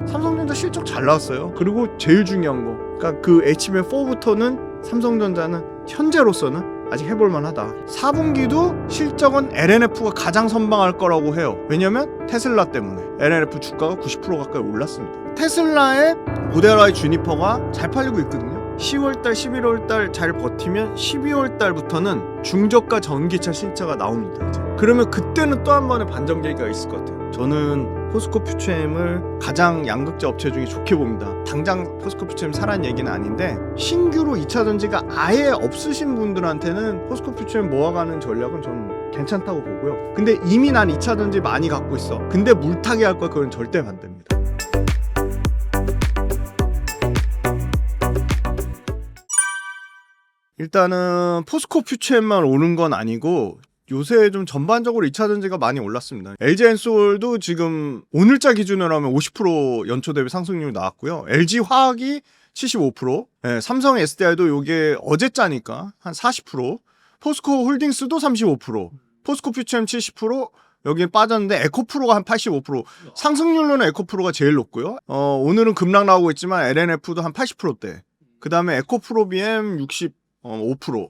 삼성전자 실적 잘 나왔어요. 그리고 제일 중요한 거, 그러니까 그 HBM4부터는 삼성전자는 현재로서는 아직 해볼만하다. 4분기도 실적은 LNF가 가장 선방할 거라고 해요. 왜냐면 테슬라 때문에 LNF 주가가 90% 가까이 올랐습니다. 테슬라의 모델 Y 주니퍼가 잘 팔리고 있거든요. 10월달, 11월달 잘 버티면 12월달부터는 중저가 전기차 신차가 나옵니다. 이제. 그러면 그때는 또 한 번의 반전 계기가 있을 것 같아요. 저는 포스코 퓨처엠을 가장 양극재 업체 중에 좋게 봅니다. 당장 포스코 퓨처엠 사라는 얘기는 아닌데 신규로 2차 전지가 아예 없으신 분들한테는 포스코 퓨처엠 모아가는 전략은 저는 괜찮다고 보고요. 근데 이미 난 2차 전지 많이 갖고 있어. 근데 물타기 할 거야. 그건 절대 반대입니다. 일단은 포스코 퓨처엠만 오른 건 아니고 요새 좀 전반적으로 2차 전지가 많이 올랐습니다. LG엔솔도 지금 오늘자 기준으로 하면 50% 연초 대비 상승률이 나왔고요. LG화학이 75%, 네, 삼성 SDI도 요게 어제자니까 한 40%, 포스코 홀딩스도 35%, 포스코 퓨처엠 70%, 여기에 빠졌는데 에코프로가 한 85%, 상승률로는 에코프로가 제일 높고요. 오늘은 급락 나오고 있지만 LNF도 한 80%대, 그 다음에 에코프로 BM 65%,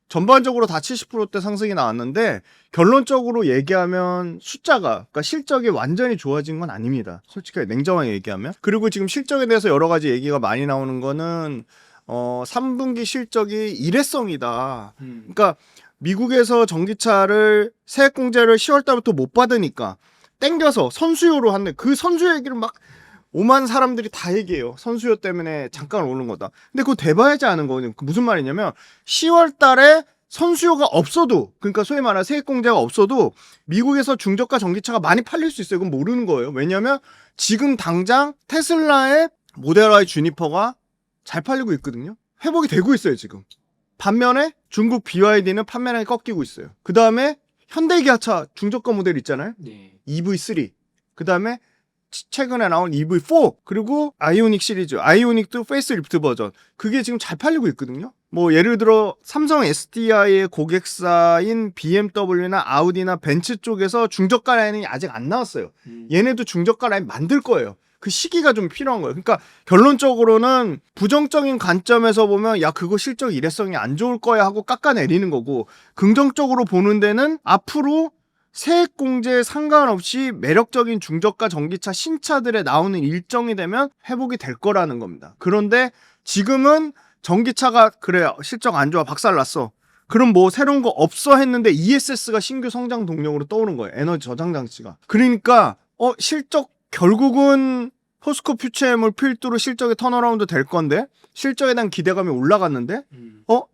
전반적으로 다 70%대 상승이 나왔는데 결론적으로 얘기하면 숫자가, 그러니까 실적이 완전히 좋아진 건 아닙니다. 솔직하게 냉정하게 얘기하면. 그리고 지금 실적에 대해서 여러 가지 얘기가 많이 나오는 거는 3분기 실적이 일회성이다. 그러니까 미국에서 전기차를 세액공제를 10월 달부터 못 받으니까 땡겨서 선수요로 한데 그 선수요 얘기를 막 오만 사람들이 다 얘기해요. 선수요 때문에 잠깐 오른 거다. 근데 그거 돼봐야지 아는 거거든요. 무슨 말이냐면 10월 달에 선수요가 없어도, 그러니까 소위 말하는 세액공제가 없어도 미국에서 중저가 전기차가 많이 팔릴 수 있어요. 그건 모르는 거예요. 왜냐면 지금 당장 테슬라의 모델 Y 주니퍼가 잘 팔리고 있거든요. 회복이 되고 있어요 지금. 반면에 중국 BYD는 판매량이 꺾이고 있어요. 그 다음에 현대기아차 중저가 모델 있잖아요. 네. EV3, 그 다음에 최근에 나온 EV4, 그리고 아이오닉 시리즈, 아이오닉도 페이스리프트 버전, 그게 지금 잘 팔리고 있거든요. 뭐 예를 들어 삼성 SDI의 고객사인 BMW나 아우디나 벤츠 쪽에서 중저가 라인이 아직 안 나왔어요. 얘네도 중저가 라인 만들 거예요. 그 시기가 좀 필요한 거예요. 그러니까 결론적으로는 부정적인 관점에서 보면 야 그거 실적 일회성이 안 좋을 거야 하고 깎아내리는 거고, 긍정적으로 보는 데는 앞으로 세액공제에 상관없이 매력적인 중저가 전기차 신차들에 나오는 일정이 되면 회복이 될 거라는 겁니다. 그런데 지금은 전기차가 그래 실적 안 좋아 박살났어. 그럼 뭐 새로운 거 없어 했는데 ESS가 신규 성장 동력으로 떠오른 거예요. 에너지 저장 장치가. 그러니까 실적 결국은 포스코 퓨처엠을 필두로 실적이 턴어라운드 될 건데 실적에 대한 기대감이 올라갔는데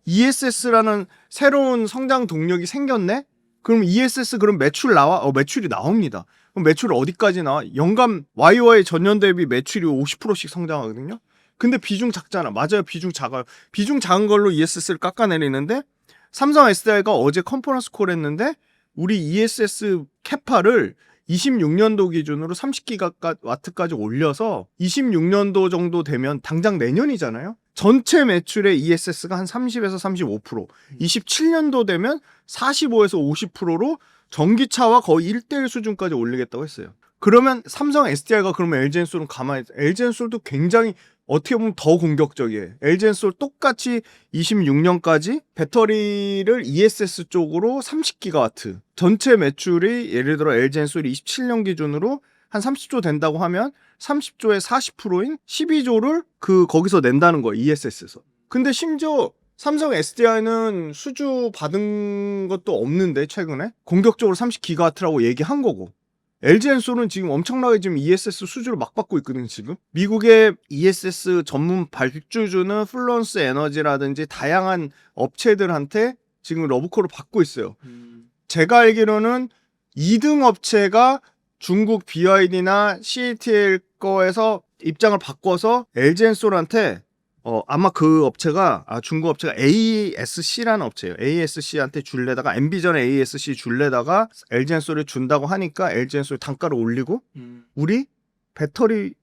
ESS라는 새로운 성장 동력이 생겼네? 그럼 ESS 그럼 매출 나와? 매출이 나옵니다. 그럼 매출 어디까지 나와? 연간 YOY 전년 대비 매출이 50%씩 성장하거든요. 근데 비중 작잖아. 맞아요. 비중 작아요. 비중 작은 걸로 ESS를 깎아내리는데 삼성 SDI가 어제 컨퍼런스 콜 했는데 우리 ESS 캐파를 26년도 기준으로 30기가와트까지 올려서 26년도 정도 되면 당장 내년이잖아요. 전체 매출의 ESS가 한 30에서 35%, 27년도 되면 45에서 50%로 전기차와 거의 1대1 수준까지 올리겠다고 했어요. 그러면 삼성 SDI가 그러면 LG엔솔은 가만히 있어요. LG엔솔도 굉장히 어떻게 보면 더 공격적이에요. LG엔솔 똑같이 26년까지 배터리를 ESS 쪽으로 30기가와트, 전체 매출이 예를 들어 LG엔솔이 27년 기준으로 한 30조 된다고 하면 30조의 40%인 12조를 거기서 낸다는 거예요. ESS에서. 근데 심지어 삼성 SDI는 수주 받은 것도 없는데 최근에 공격적으로 30기가와트라고 얘기한 거고, LG엔솔은 지금 엄청나게 지금 ESS 수주를 막 받고 있거든요. 지금 미국의 ESS 전문 발주주는 플루언스 에너지라든지 다양한 업체들한테 지금 러브콜을 받고 있어요. 제가 알기로는 2등 업체가 중국 BYD나 CATL 거에서 입장을 바꿔서 LG엔솔한테 아마 그 업체가 중국 업체가 ASC라는 업체예요. ASC한테 줄래다가 엔비전의 ASC 줄래다가 LG엔솔에 준다고 하니까 LG엔솔 단가를 올리고 우리 배터리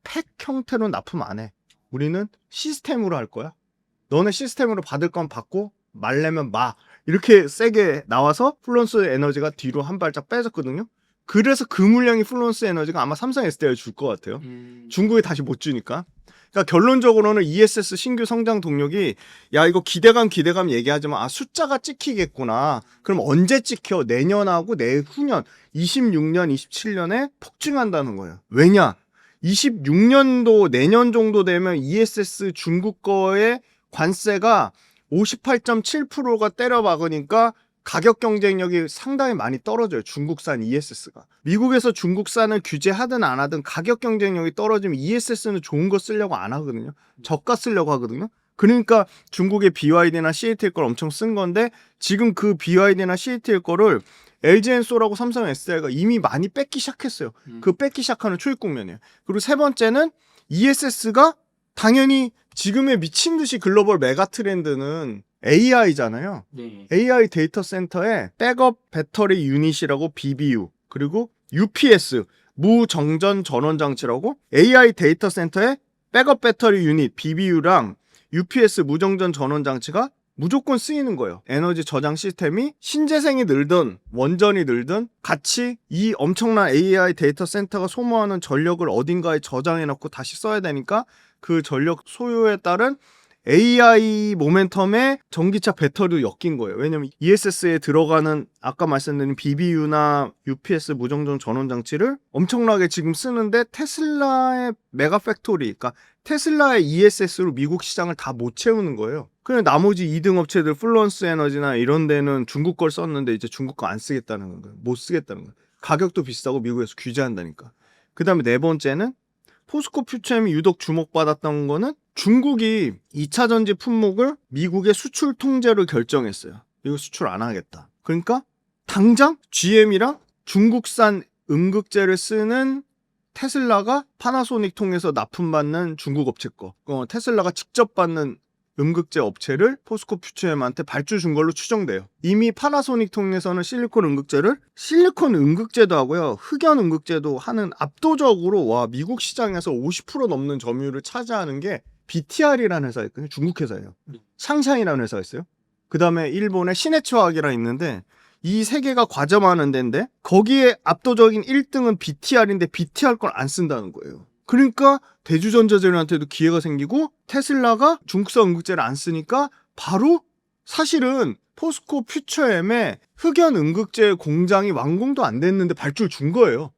팩 형태로 납품 안 해. 우리는 시스템으로 할 거야. 너네 시스템으로 받을 건 받고 말려면 마. 이렇게 세게 나와서 플루언스 에너지가 뒤로 한 발짝 빼졌거든요. 그래서 그 물량이 플루언스 에너지가 아마 삼성 SDI에 줄 것 같아요. 중국에 다시 못 주니까. 그러니까 결론적으로는 ESS 신규 성장 동력이 야 이거 기대감 얘기하지만 숫자가 찍히겠구나. 그럼 언제 찍혀? 내년하고 내후년 26년 27년에 폭증한다는 거예요. 왜냐? 26년도 내년 정도 되면 ESS 중국 거의 관세가 58.7%가 때려박으니까 가격 경쟁력이 상당히 많이 떨어져요. 중국산 ESS가. 미국에서 중국산을 규제하든 안 하든 가격 경쟁력이 떨어지면 ESS는 좋은 거 쓰려고 안 하거든요. 저가 쓰려고 하거든요. 그러니까 중국의 BYD나 CATL 걸 엄청 쓴 건데 지금 그 BYD나 CATL 거를 LG엔솔하고 삼성 SDI가 이미 많이 뺏기 시작했어요. 그 뺏기 시작하는 초입 국면이에요. 그리고 세 번째는 ESS가 당연히 지금의 미친 듯이 글로벌 메가 트렌드는 AI잖아요. 네. AI 데이터 센터에 백업 배터리 유닛이라고 BBU, 그리고 UPS, 무정전 전원 장치라고 AI 데이터 센터에 백업 배터리 유닛 BBU랑 UPS 무정전 전원 장치가 무조건 쓰이는 거예요. 에너지 저장 시스템이 신재생이 늘든 원전이 늘든 같이 이 엄청난 AI 데이터 센터가 소모하는 전력을 어딘가에 저장해 놓고 다시 써야 되니까 그 전력 소요에 따른 AI 모멘텀에 전기차 배터리도 엮인 거예요. 왜냐면 ESS에 들어가는 아까 말씀드린 BBU나 UPS 무정전 전원 장치를 엄청나게 지금 쓰는데 테슬라의 메가 팩토리, 그러니까 테슬라의 ESS로 미국 시장을 다 못 채우는 거예요. 그냥 나머지 2등 업체들 플루언스 에너지나 이런 데는 중국 걸 썼는데 이제 중국 거 안 쓰겠다는 거예요. 못 쓰겠다는 거예요. 가격도 비싸고 미국에서 규제한다니까. 그 다음에 네 번째는 포스코 퓨처엠이 유독 주목받았던 거는 중국이 2차 전지 품목을 미국의 수출 통제를 결정했어요. 이거 수출 안 하겠다. 그러니까 당장 GM이랑 중국산 음극재를 쓰는 테슬라가 파나소닉 통해서 납품받는 중국 업체 거, 테슬라가 직접 받는 음극재 업체를 포스코 퓨처엠한테 발주 준 걸로 추정돼요. 이미 파나소닉 통해서는 실리콘 음극재도 하고요. 흑연 음극재도 하는 압도적으로 미국 시장에서 50% 넘는 점유율을 차지하는 게 BTR이라는 회사가 있거든요. 중국 회사예요. 샹샹이라는 회사가 있어요. 그 다음에 일본의 시네츠화학이라 있는데 이 세 개가 과점하는 데인데 거기에 압도적인 1등은 BTR인데 BTR 걸 안 쓴다는 거예요. 그러니까 대주전자재료한테도 기회가 생기고 테슬라가 중국산 음극재를 안 쓰니까 바로 사실은 포스코 퓨처엠의 흑연 음극재 공장이 완공도 안 됐는데 발주를 준 거예요.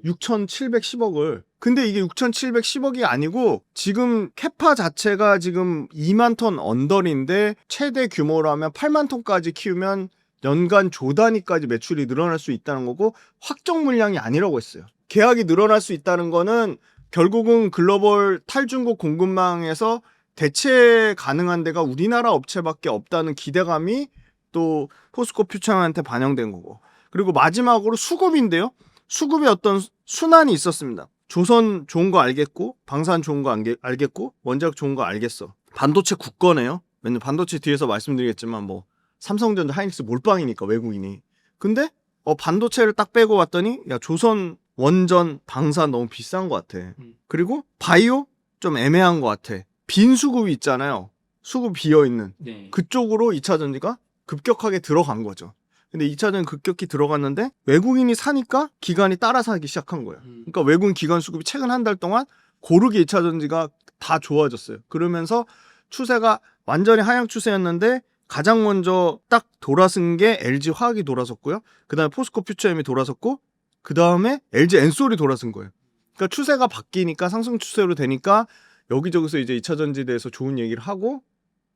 6,710억을. 근데 이게 6,710억이 아니고 지금 캐파 자체가 지금 2만 톤 언더인데 최대 규모로 하면 8만 톤까지 키우면 연간 조 단위까지 매출이 늘어날 수 있다는 거고 확정 물량이 아니라고 했어요. 계약이 늘어날 수 있다는 거는 결국은 글로벌 탈중국 공급망에서 대체 가능한 데가 우리나라 업체밖에 없다는 기대감이 또 포스코 퓨처엠한테 반영된 거고. 그리고 마지막으로 수급인데요. 수급에 어떤 순환이 있었습니다. 조선 좋은 거 알겠고 방산 좋은 거 알겠고 원자력 좋은 거 알겠어. 반도체 국거네요. 왜냐면 반도체 뒤에서 말씀드리겠지만 뭐 삼성전자 하이닉스 몰빵이니까 외국인이. 근데 반도체를 딱 빼고 왔더니 야 조선 원전 방산 너무 비싼 것 같아. 그리고 바이오 좀 애매한 것 같아. 빈 수급이 있잖아요. 수급 비어있는. 네. 그쪽으로 2차 전지가 급격하게 들어간 거죠. 근데 2차 전지 급격히 들어갔는데 외국인이 사니까 기관이 따라 사기 시작한 거예요. 그러니까 외국인 기관 수급이 최근 한 달 동안 고르게 2차 전지가 다 좋아졌어요. 그러면서 추세가 완전히 하향 추세였는데 가장 먼저 딱 돌아선 게 LG 화학이 돌아섰고요. 그 다음에 포스코 퓨처엠이 돌아섰고 그 다음에 LG 엔솔이 돌아선 거예요. 그러니까 추세가 바뀌니까 상승 추세로 되니까 여기저기서 이제 2차 전지에 대해서 좋은 얘기를 하고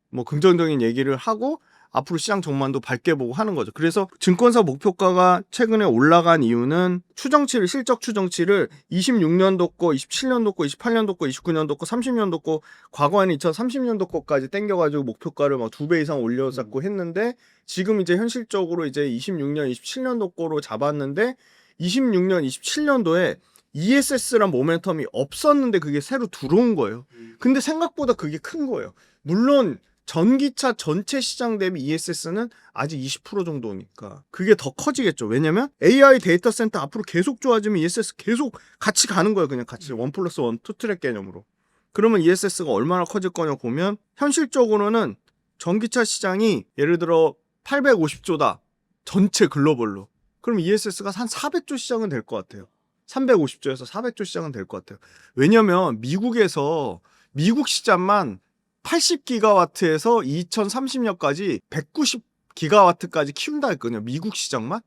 뭐 긍정적인 얘기를 하고 앞으로 시장 전망도 밝게 보고 하는 거죠. 그래서 증권사 목표가가 최근에 올라간 이유는 실적 추정치를 26년도 거, 27년도 거, 28년도 거, 29년도 거, 30년도 거, 과거에는 2030년도 거까지 땡겨가지고 목표가를 막 2배 이상 올려잡고 했는데 지금 이제 현실적으로 이제 26년, 27년도 거로 잡았는데 26년, 27년도에 ESS란 모멘텀이 없었는데 그게 새로 들어온 거예요. 근데 생각보다 그게 큰 거예요. 물론 전기차 전체 시장 대비 ESS는 아직 20% 정도니까 그게 더 커지겠죠. 왜냐면 AI 데이터 센터 앞으로 계속 좋아지면 ESS 계속 같이 가는 거예요. 그냥 같이 1+1 투트랙 개념으로. 그러면 ESS가 얼마나 커질 거냐 보면 현실적으로는 전기차 시장이 예를 들어 850조다. 전체 글로벌로. 그럼 ESS가 한 400조 시장은 될 것 같아요. 350조에서 400조 시장은 될 것 같아요. 왜냐면 미국에서 미국 시장만 80기가와트에서 2030년까지 190기가와트까지 키운다 했거든요. 미국 시장만.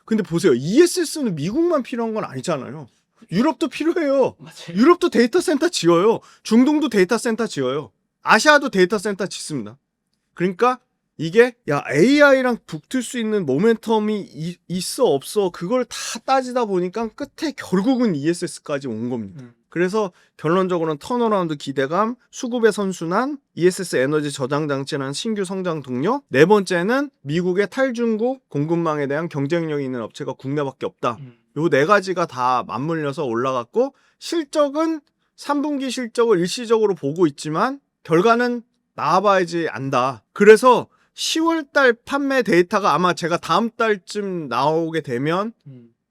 근데 보세요. ESS는 미국만 필요한 건 아니잖아요. 유럽도 필요해요. 맞아요. 유럽도 데이터 센터 지어요. 중동도 데이터 센터 지어요. 아시아도 데이터 센터 짓습니다. 그러니까 이게 야 AI랑 붙을 수 있는 모멘텀이 있어 없어 그걸 다 따지다 보니까 끝에 결국은 ESS까지 온 겁니다. 그래서 결론적으로는 턴어라운드 기대감, 수급의 선순환, ESS 에너지 저장 장치라는 신규 성장 동력. 네 번째는 미국의 탈중국 공급망에 대한 경쟁력이 있는 업체가 국내밖에 없다. 요 네 가지가 다 맞물려서 올라갔고 실적은 3분기 실적을 일시적으로 보고 있지만 결과는 나와봐야지 안다. 그래서 10월달 판매 데이터가 아마 제가 다음 달쯤 나오게 되면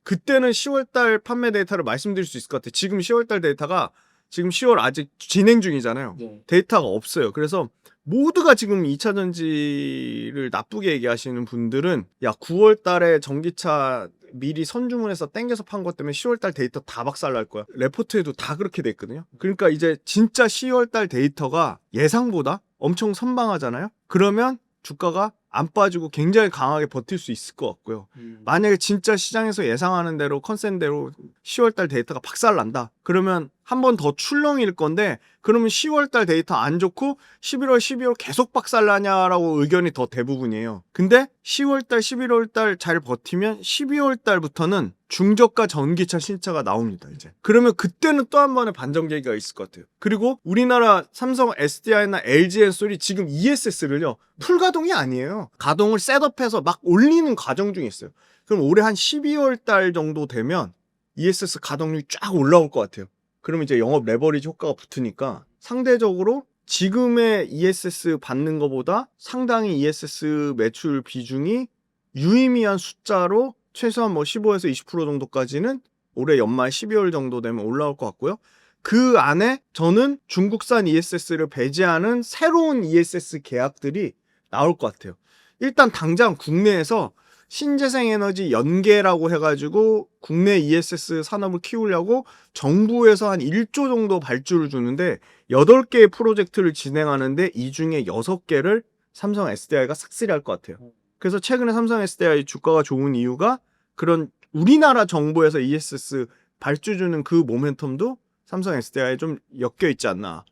그때는 10월달 판매 데이터를 말씀드릴 수 있을 것 같아요. 지금 10월달 데이터가 지금 10월 아직 진행 중이잖아요. 네. 데이터가 없어요. 그래서 모두가 지금 2차 전지를 나쁘게 얘기하시는 분들은 야 9월달에 전기차 미리 선주문해서 땡겨서 판 것 때문에 10월달 데이터 다 박살날 거야. 레포트에도 다 그렇게 돼 있거든요. 그러니까 이제 진짜 10월달 데이터가 예상보다 엄청 선방하잖아요. 그러면 주가가 안 빠지고 굉장히 강하게 버틸 수 있을 것 같고요. 만약에 진짜 시장에서 예상하는 대로 컨센대로 10월달 데이터가 박살난다. 그러면 한 번 더 출렁일 건데 그러면 10월달 데이터 안 좋고 11월, 12월 계속 박살나냐라고 의견이 더 대부분이에요. 근데 10월달, 11월달 잘 버티면 12월달부터는 중저가 전기차 신차가 나옵니다. 이제 그러면 그때는 또 한 번의 반전 계기가 있을 것 같아요. 그리고 우리나라 삼성 SDI나 LG 엔솔이 지금 ESS를요 풀가동이 아니에요. 가동을 셋업해서 막 올리는 과정 중에 있어요. 그럼 올해 한 12월달 정도 되면 ESS 가동률이 쫙 올라올 것 같아요. 그러면 이제 영업 레버리지 효과가 붙으니까 상대적으로 지금의 ESS 받는 것보다 상당히 ESS 매출 비중이 유의미한 숫자로 최소한 뭐 15에서 20% 정도까지는 올해 연말 12월 정도 되면 올라올 것 같고요. 그 안에 저는 중국산 ESS를 배제하는 새로운 ESS 계약들이 나올 것 같아요. 일단 당장 국내에서 신재생에너지 연계라고 해가지고 국내 ESS 산업을 키우려고 정부에서 한 1조 정도 발주를 주는데 8개의 프로젝트를 진행하는데 이 중에 6개를 삼성 SDI가 삭스리할 것 같아요. 그래서 최근에 삼성 SDI 주가가 좋은 이유가 그런 우리나라 정부에서 ESS 발주 주는 그 모멘텀도 삼성 SDI에 좀 엮여 있지 않나.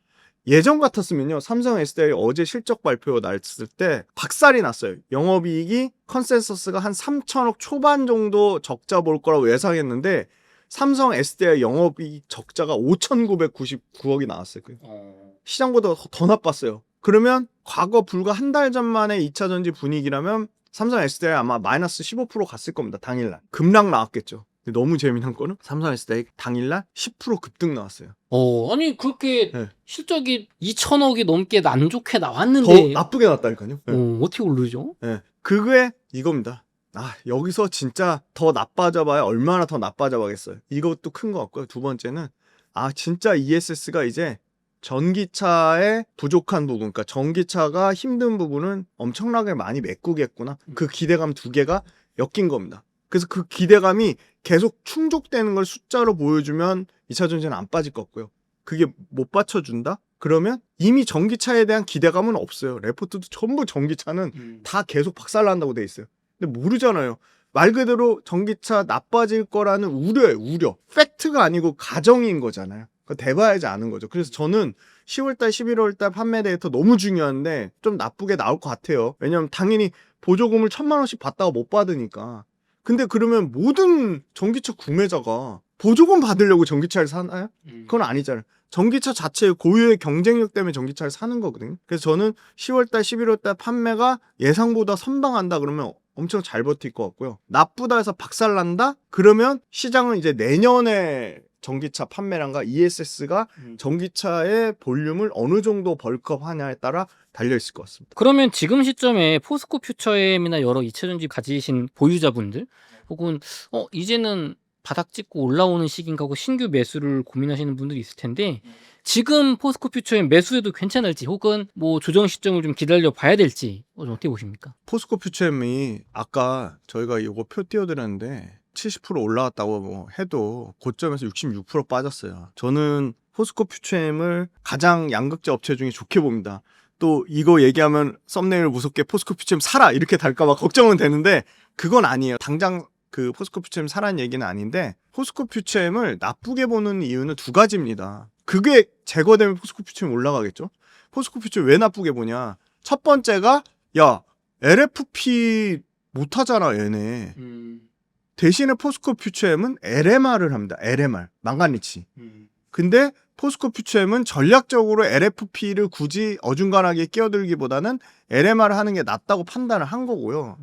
예전 같았으면요. 삼성 SDI 어제 실적 발표 났을 때 박살이 났어요. 영업이익이 컨센서스가 한 3천억 초반 정도 적자 볼 거라고 예상했는데 삼성 SDI 영업이익 적자가 5,999억이 나왔어요. 시장보다 더 나빴어요. 그러면 과거 불과 한 달 전만의 2차 전지 분위기라면 삼성 SDI 아마 마이너스 15% 갔을 겁니다. 당일날. 급락 나왔겠죠. 근데 너무 재미난 거는 삼성 SDI 당일날 10% 급등 나왔어요. 아니 그렇게 네. 실적이 2천억이 넘게 안 좋게 더 나왔는데 나쁘게 나왔다니까요. 네. 어떻게 오르죠? 네. 그게 이겁니다. 여기서 진짜 더 나빠져봐야 얼마나 더 나빠져봐겠어요. 이것도 큰 것 같고요. 두 번째는 진짜 ESS가 이제 전기차의 부족한 부분, 그러니까 전기차가 힘든 부분은 엄청나게 많이 메꾸겠구나. 그 기대감 두 개가 엮인 겁니다. 그래서 그 기대감이 계속 충족되는 걸 숫자로 보여주면 2차 전지는 안 빠질 것 같고요. 그게 못 받쳐준다? 그러면 이미 전기차에 대한 기대감은 없어요. 레포트도 전부 전기차는 다 계속 박살난다고 돼 있어요. 근데 모르잖아요. 말 그대로 전기차 나빠질 거라는 우려예요. 우려. 팩트가 아니고 가정인 거잖아요. 대봐야지 아는 거죠. 그래서 저는 10월달, 11월달 판매 데이터 너무 중요한데 좀 나쁘게 나올 것 같아요. 왜냐면 당연히 보조금을 1,000만 원씩 받다가 못 받으니까. 근데 그러면 모든 전기차 구매자가 보조금 받으려고 전기차를 사나요? 그건 아니잖아요. 전기차 자체의 고유의 경쟁력 때문에 전기차를 사는 거거든요. 그래서 저는 10월달, 11월달 판매가 예상보다 선방한다 그러면 엄청 잘 버틸 것 같고요. 나쁘다 해서 박살난다? 그러면 시장은 이제 내년에 전기차 판매량과 ESS가 전기차의 볼륨을 어느 정도 벌크업하냐에 따라 달려있을 것 같습니다. 그러면 지금 시점에 포스코 퓨처엠이나 여러 2차전지 가지신 보유자분들 혹은 이제는 바닥 찍고 올라오는 시기인가 하고 신규 매수를 고민하시는 분들이 있을 텐데 지금 포스코 퓨처엠 매수해도 괜찮을지 혹은 뭐 조정 시점을 좀 기다려 봐야 될지 좀 어떻게 보십니까? 포스코 퓨처엠이 아까 저희가 이거 표 띄워드렸는데 70% 올라왔다고 뭐 해도 고점에서 66% 빠졌어요. 저는 포스코 퓨처엠을 가장 양극재 업체 중에 좋게 봅니다. 또 이거 얘기하면 썸네일 무섭게 포스코 퓨처엠 사라 이렇게 달까봐 걱정은 되는데 그건 아니에요. 당장 그 포스코 퓨처엠 사라는 얘기는 아닌데 포스코 퓨처엠을 나쁘게 보는 이유는 두 가지입니다. 그게 제거되면 포스코 퓨처엠 올라가겠죠. 포스코 퓨처엠 왜 나쁘게 보냐. 첫 번째가 야 LFP 못하잖아 얘네. 대신에 포스코 퓨처엠은 LMR을 합니다. LMR 망간리치. 근데 포스코 퓨처엠은 전략적으로 LFP를 굳이 어중간하게 끼어들기보다는 LMR을 하는 게 낫다고 판단을 한 거고요.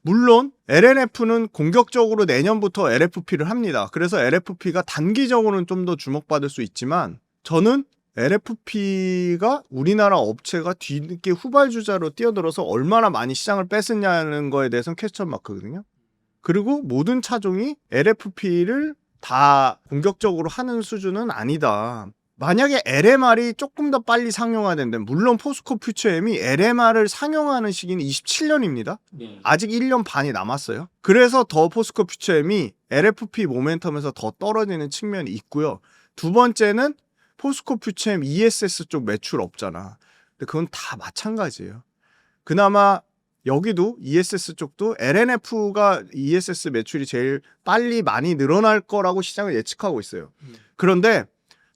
물론 LNF는 공격적으로 내년부터 LFP를 합니다. 그래서 LFP가 단기적으로는 좀 더 주목받을 수 있지만 저는 LFP가 우리나라 업체가 뒤늦게 후발주자로 뛰어들어서 얼마나 많이 시장을 뺏었냐는 거에 대해서는 퀘스천 마크거든요. 그리고 모든 차종이 LFP를 다 공격적으로 하는 수준은 아니다. 만약에 LMR이 조금 더 빨리 상용화된다면 물론 포스코 퓨처엠이 LMR을 상용하는 시기는 27년입니다. 아직 1년 반이 남았어요. 그래서 더 포스코 퓨처엠이 LFP 모멘텀에서 더 떨어지는 측면이 있고요. 두 번째는 포스코 퓨처엠 ESS 쪽 매출 없잖아. 근데 그건 다 마찬가지예요. 그나마 여기도 ESS 쪽도 LNF가 ESS 매출이 제일 빨리 많이 늘어날 거라고 시장을 예측하고 있어요. 그런데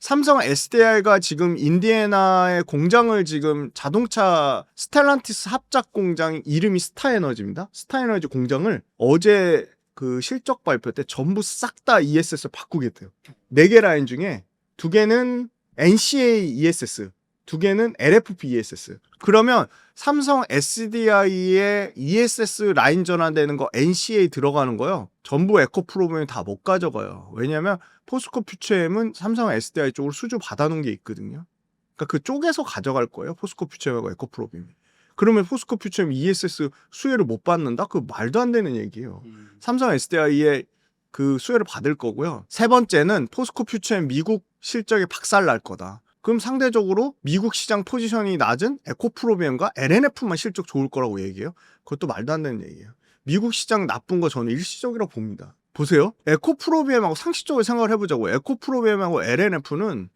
삼성 SDI가 지금 인디애나의 공장을 지금 자동차 스텔란티스 합작 공장 이름이 스타에너지입니다. 스타에너지 공장을 어제 그 실적 발표 때 전부 싹 다 ESS를 바꾸겠대요. 4개 라인 중에 2개는 NCA ESS, 2개는 LFP ESS. 그러면 삼성 SDI의 ESS 라인 전환되는 거 NCA 들어가는 거요. 전부 에코프로비엠이 다 못 가져가요. 왜냐하면 포스코 퓨처엠은 삼성 SDI 쪽으로 수주 받아놓은 게 있거든요. 그러니까 그쪽에서 가져갈 거예요. 포스코 퓨처엠하고 에코프로비엠이. 그러면 포스코 퓨처엠 ESS 수혜를 못 받는다? 그 말도 안 되는 얘기예요. 삼성 SDI의 그 수혜를 받을 거고요. 세 번째는 포스코 퓨처엠 미국 실적이 박살 날 거다. 그럼 상대적으로 미국 시장 포지션이 낮은 에코프로비엠과 LNF만 실적 좋을 거라고 얘기해요. 그것도 말도 안 되는 얘기예요. 미국 시장 나쁜 거 저는 일시적이라고 봅니다. 보세요. 에코프로비엠하고 상식적으로 생각을 해보자고. 에코프로비엠하고 LNF는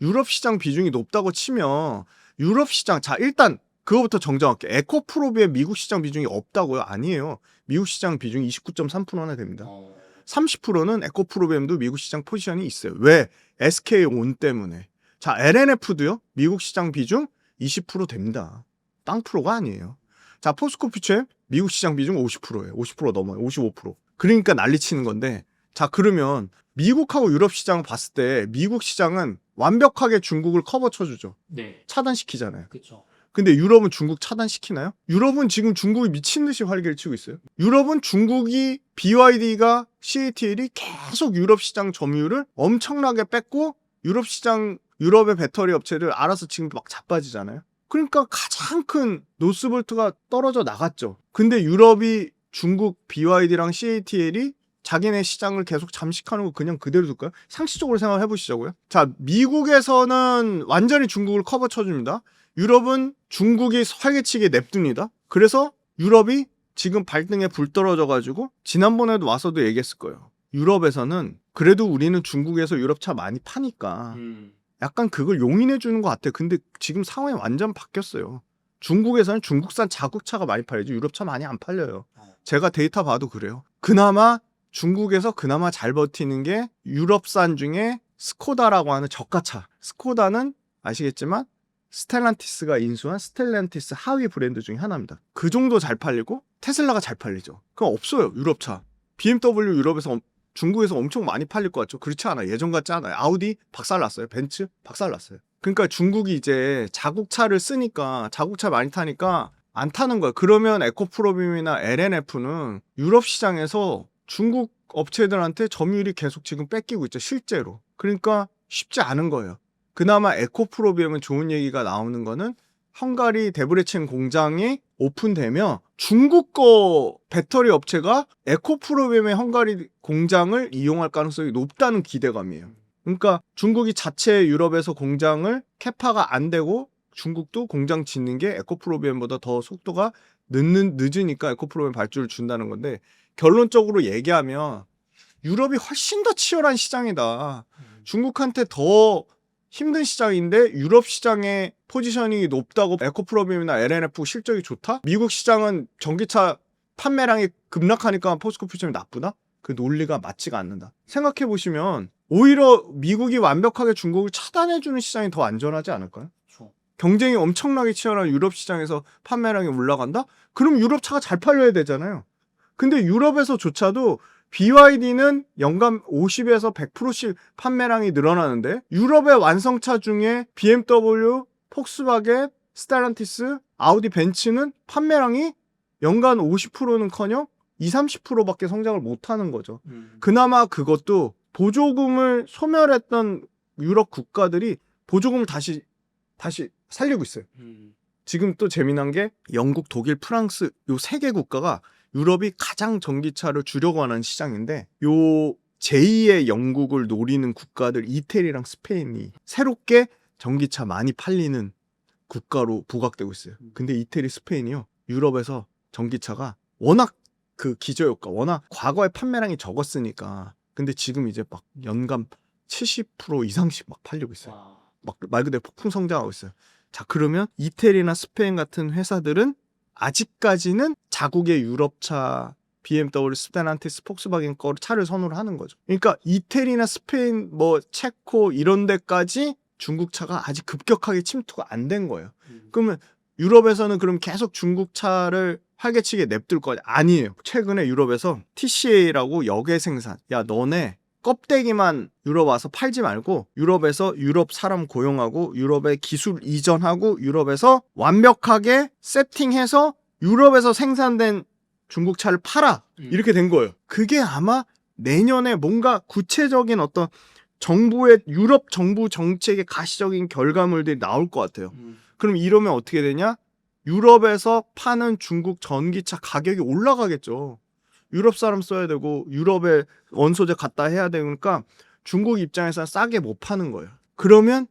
유럽 시장 비중이 높다고 치면 유럽 시장, 자 일단 그거부터 정정할게. 에코프로비엠 미국 시장 비중이 없다고요? 아니에요. 미국 시장 비중이 29.3%나 됩니다. 30%는 에코프로비엠도 미국 시장 포지션이 있어요. 왜? SK온 때문에. 자, LNF도요. 미국 시장 비중 20% 됩니다. 땅 프로가 아니에요. 자, 포스코 퓨처엠 미국 시장 비중 50%예요. 50% 넘어요. 55%. 그러니까 난리치는 건데 자, 그러면 미국하고 유럽 시장 봤을 때 미국 시장은 완벽하게 중국을 커버 쳐주죠. 네. 차단시키잖아요. 그렇죠. 근데 유럽은 중국 차단시키나요? 유럽은 지금 중국이 미친 듯이 활개를 치고 있어요. 유럽은 중국이 BYD가 CATL이 계속 유럽 시장 점유율을 엄청나게 뺐고 유럽 시장 유럽의 배터리 업체를 알아서 지금 막 자빠지잖아요. 그러니까 가장 큰 노스볼트가 떨어져 나갔죠. 근데 유럽이 중국 BYD랑 CATL이 자기네 시장을 계속 잠식하는 거 그냥 그대로 둘까요? 상식적으로 생각을 해보시자고요. 자, 미국에서는 완전히 중국을 커버 쳐줍니다. 유럽은 중국이 활개치게 냅둡니다. 그래서 유럽이 지금 발등에 불 떨어져가지고 지난번에도 와서도 얘기했을 거예요. 유럽에서는 그래도 우리는 중국에서 유럽 차 많이 파니까 약간 그걸 용인해 주는 것 같아요. 근데 지금 상황이 완전 바뀌었어요. 중국에서는 중국산 자국차가 많이 팔리죠. 유럽차 많이 안 팔려요. 제가 데이터 봐도 그래요. 그나마 중국에서 그나마 잘 버티는 게 유럽산 중에 스코다라고 하는 저가차. 스코다는 아시겠지만 스텔란티스가 인수한 스텔란티스 하위 브랜드 중에 하나입니다. 그 정도 잘 팔리고 테슬라가 잘 팔리죠. 그럼 없어요. 유럽차. BMW 유럽에서 중국에서 엄청 많이 팔릴 것 같죠. 그렇지 않아요. 예전 같지 않아요. 아우디 박살났어요. 벤츠 박살났어요. 그러니까 중국이 이제 자국차를 쓰니까 자국차 많이 타니까 안 타는 거예요. 그러면 에코프로빔이나 LNF는 유럽 시장에서 중국 업체들한테 점유율이 계속 지금 뺏기고 있죠. 실제로. 그러니까 쉽지 않은 거예요. 그나마 에코프로비엠은 좋은 얘기가 나오는 거는 헝가리 데브레첸 공장이 오픈되면 중국 거 배터리 업체가 에코프로비엠의 헝가리 공장을 이용할 가능성이 높다는 기대감이에요. 그러니까 중국이 자체 유럽에서 공장을 캐파가 안 되고 중국도 공장 짓는 게 에코프로비엠보다 더 속도가 늦으니까 에코프로비엠 발주를 준다는 건데 결론적으로 얘기하면 유럽이 훨씬 더 치열한 시장이다. 중국한테 더 힘든 시장인데 유럽 시장의 포지셔닝이 높다고 에코프로비엠이나 LNF 실적이 좋다? 미국 시장은 전기차 판매량이 급락하니까 포스코 퓨처엠이 나쁘다? 그 논리가 맞지가 않는다. 생각해 보시면 오히려 미국이 완벽하게 중국을 차단해주는 시장이 더 안전하지 않을까요? 경쟁이 엄청나게 치열한 유럽 시장에서 판매량이 올라간다? 그럼 유럽 차가 잘 팔려야 되잖아요. 근데 유럽에서조차도 BYD는 연간 50에서 100%씩 판매량이 늘어나는데 유럽의 완성차 중에 BMW, 폭스바겐, 스텔란티스, 아우디, 벤츠는 판매량이 연간 50%는커녕 20-30%밖에 성장을 못하는 거죠. 그나마 그것도 보조금을 소멸했던 유럽 국가들이 보조금을 다시 살리고 있어요. 지금 또 재미난 게 영국, 독일, 프랑스 요 3개 국가가 유럽이 가장 전기차를 주려고 하는 시장인데 요 제2의 영국을 노리는 국가들 이태리랑 스페인이 새롭게 전기차 많이 팔리는 국가로 부각되고 있어요. 근데 이태리, 스페인이요. 유럽에서 전기차가 워낙 그 기저효과, 워낙 과거에 판매량이 적었으니까 근데 지금 이제 막 연간 70% 이상씩 막 팔리고 있어요. 막 말 그대로 폭풍 성장하고 있어요. 자, 그러면 이태리나 스페인 같은 회사들은 아직까지는 자국의 유럽차 BMW, 스텔란티스, 폭스바겐 거 차를 선호를 하는 거죠. 그러니까 이태리나 스페인, 뭐 체코 이런 데까지 중국 차가 아직 급격하게 침투가 안 된 거예요. 그러면 유럽에서는 그럼 계속 중국 차를 활개치게 냅둘 거냐? 아니에요. 최근에 유럽에서 TCA라고 역외 생산. 야, 너네 껍데기만 유럽 와서 팔지 말고 유럽에서 유럽 사람 고용하고 유럽에 기술 이전하고 유럽에서 완벽하게 세팅해서 유럽에서 생산된 중국 차를 팔아. 이렇게 된 거예요. 그게 아마 내년에 뭔가 구체적인 어떤 정부의 유럽 정부 정책의 가시적인 결과물들이 나올 것 같아요. 그럼 이러면 어떻게 되냐? 유럽에서 파는 중국 전기차 가격이 올라가겠죠. 유럽 사람 써야 되고 유럽에 원소재 갖다 해야 되니까 중국 입장에서는 싸게 못 파는 거예요. 그러면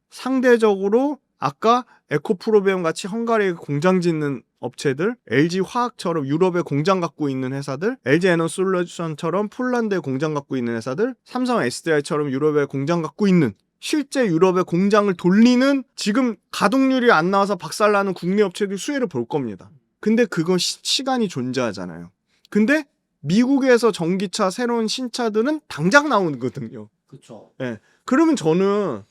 상대적으로 아까 에코프로비엠 같이 헝가리에 공장 짓는 업체들, LG 화학처럼 유럽에 공장 갖고 있는 회사들, LG 에너솔루션처럼 폴란드에 공장 갖고 있는 회사들, 삼성 SDI처럼 유럽에 공장 갖고 있는 실제 유럽에 공장을 돌리는 지금 가동률이 안 나와서 박살나는 국내 업체들 수혜를 볼 겁니다. 근데 그건 시간이 존재하잖아요. 근데 미국에서 전기차 새로운 신차들은 당장 나오거든요. 그렇죠. 네. 그러면 저는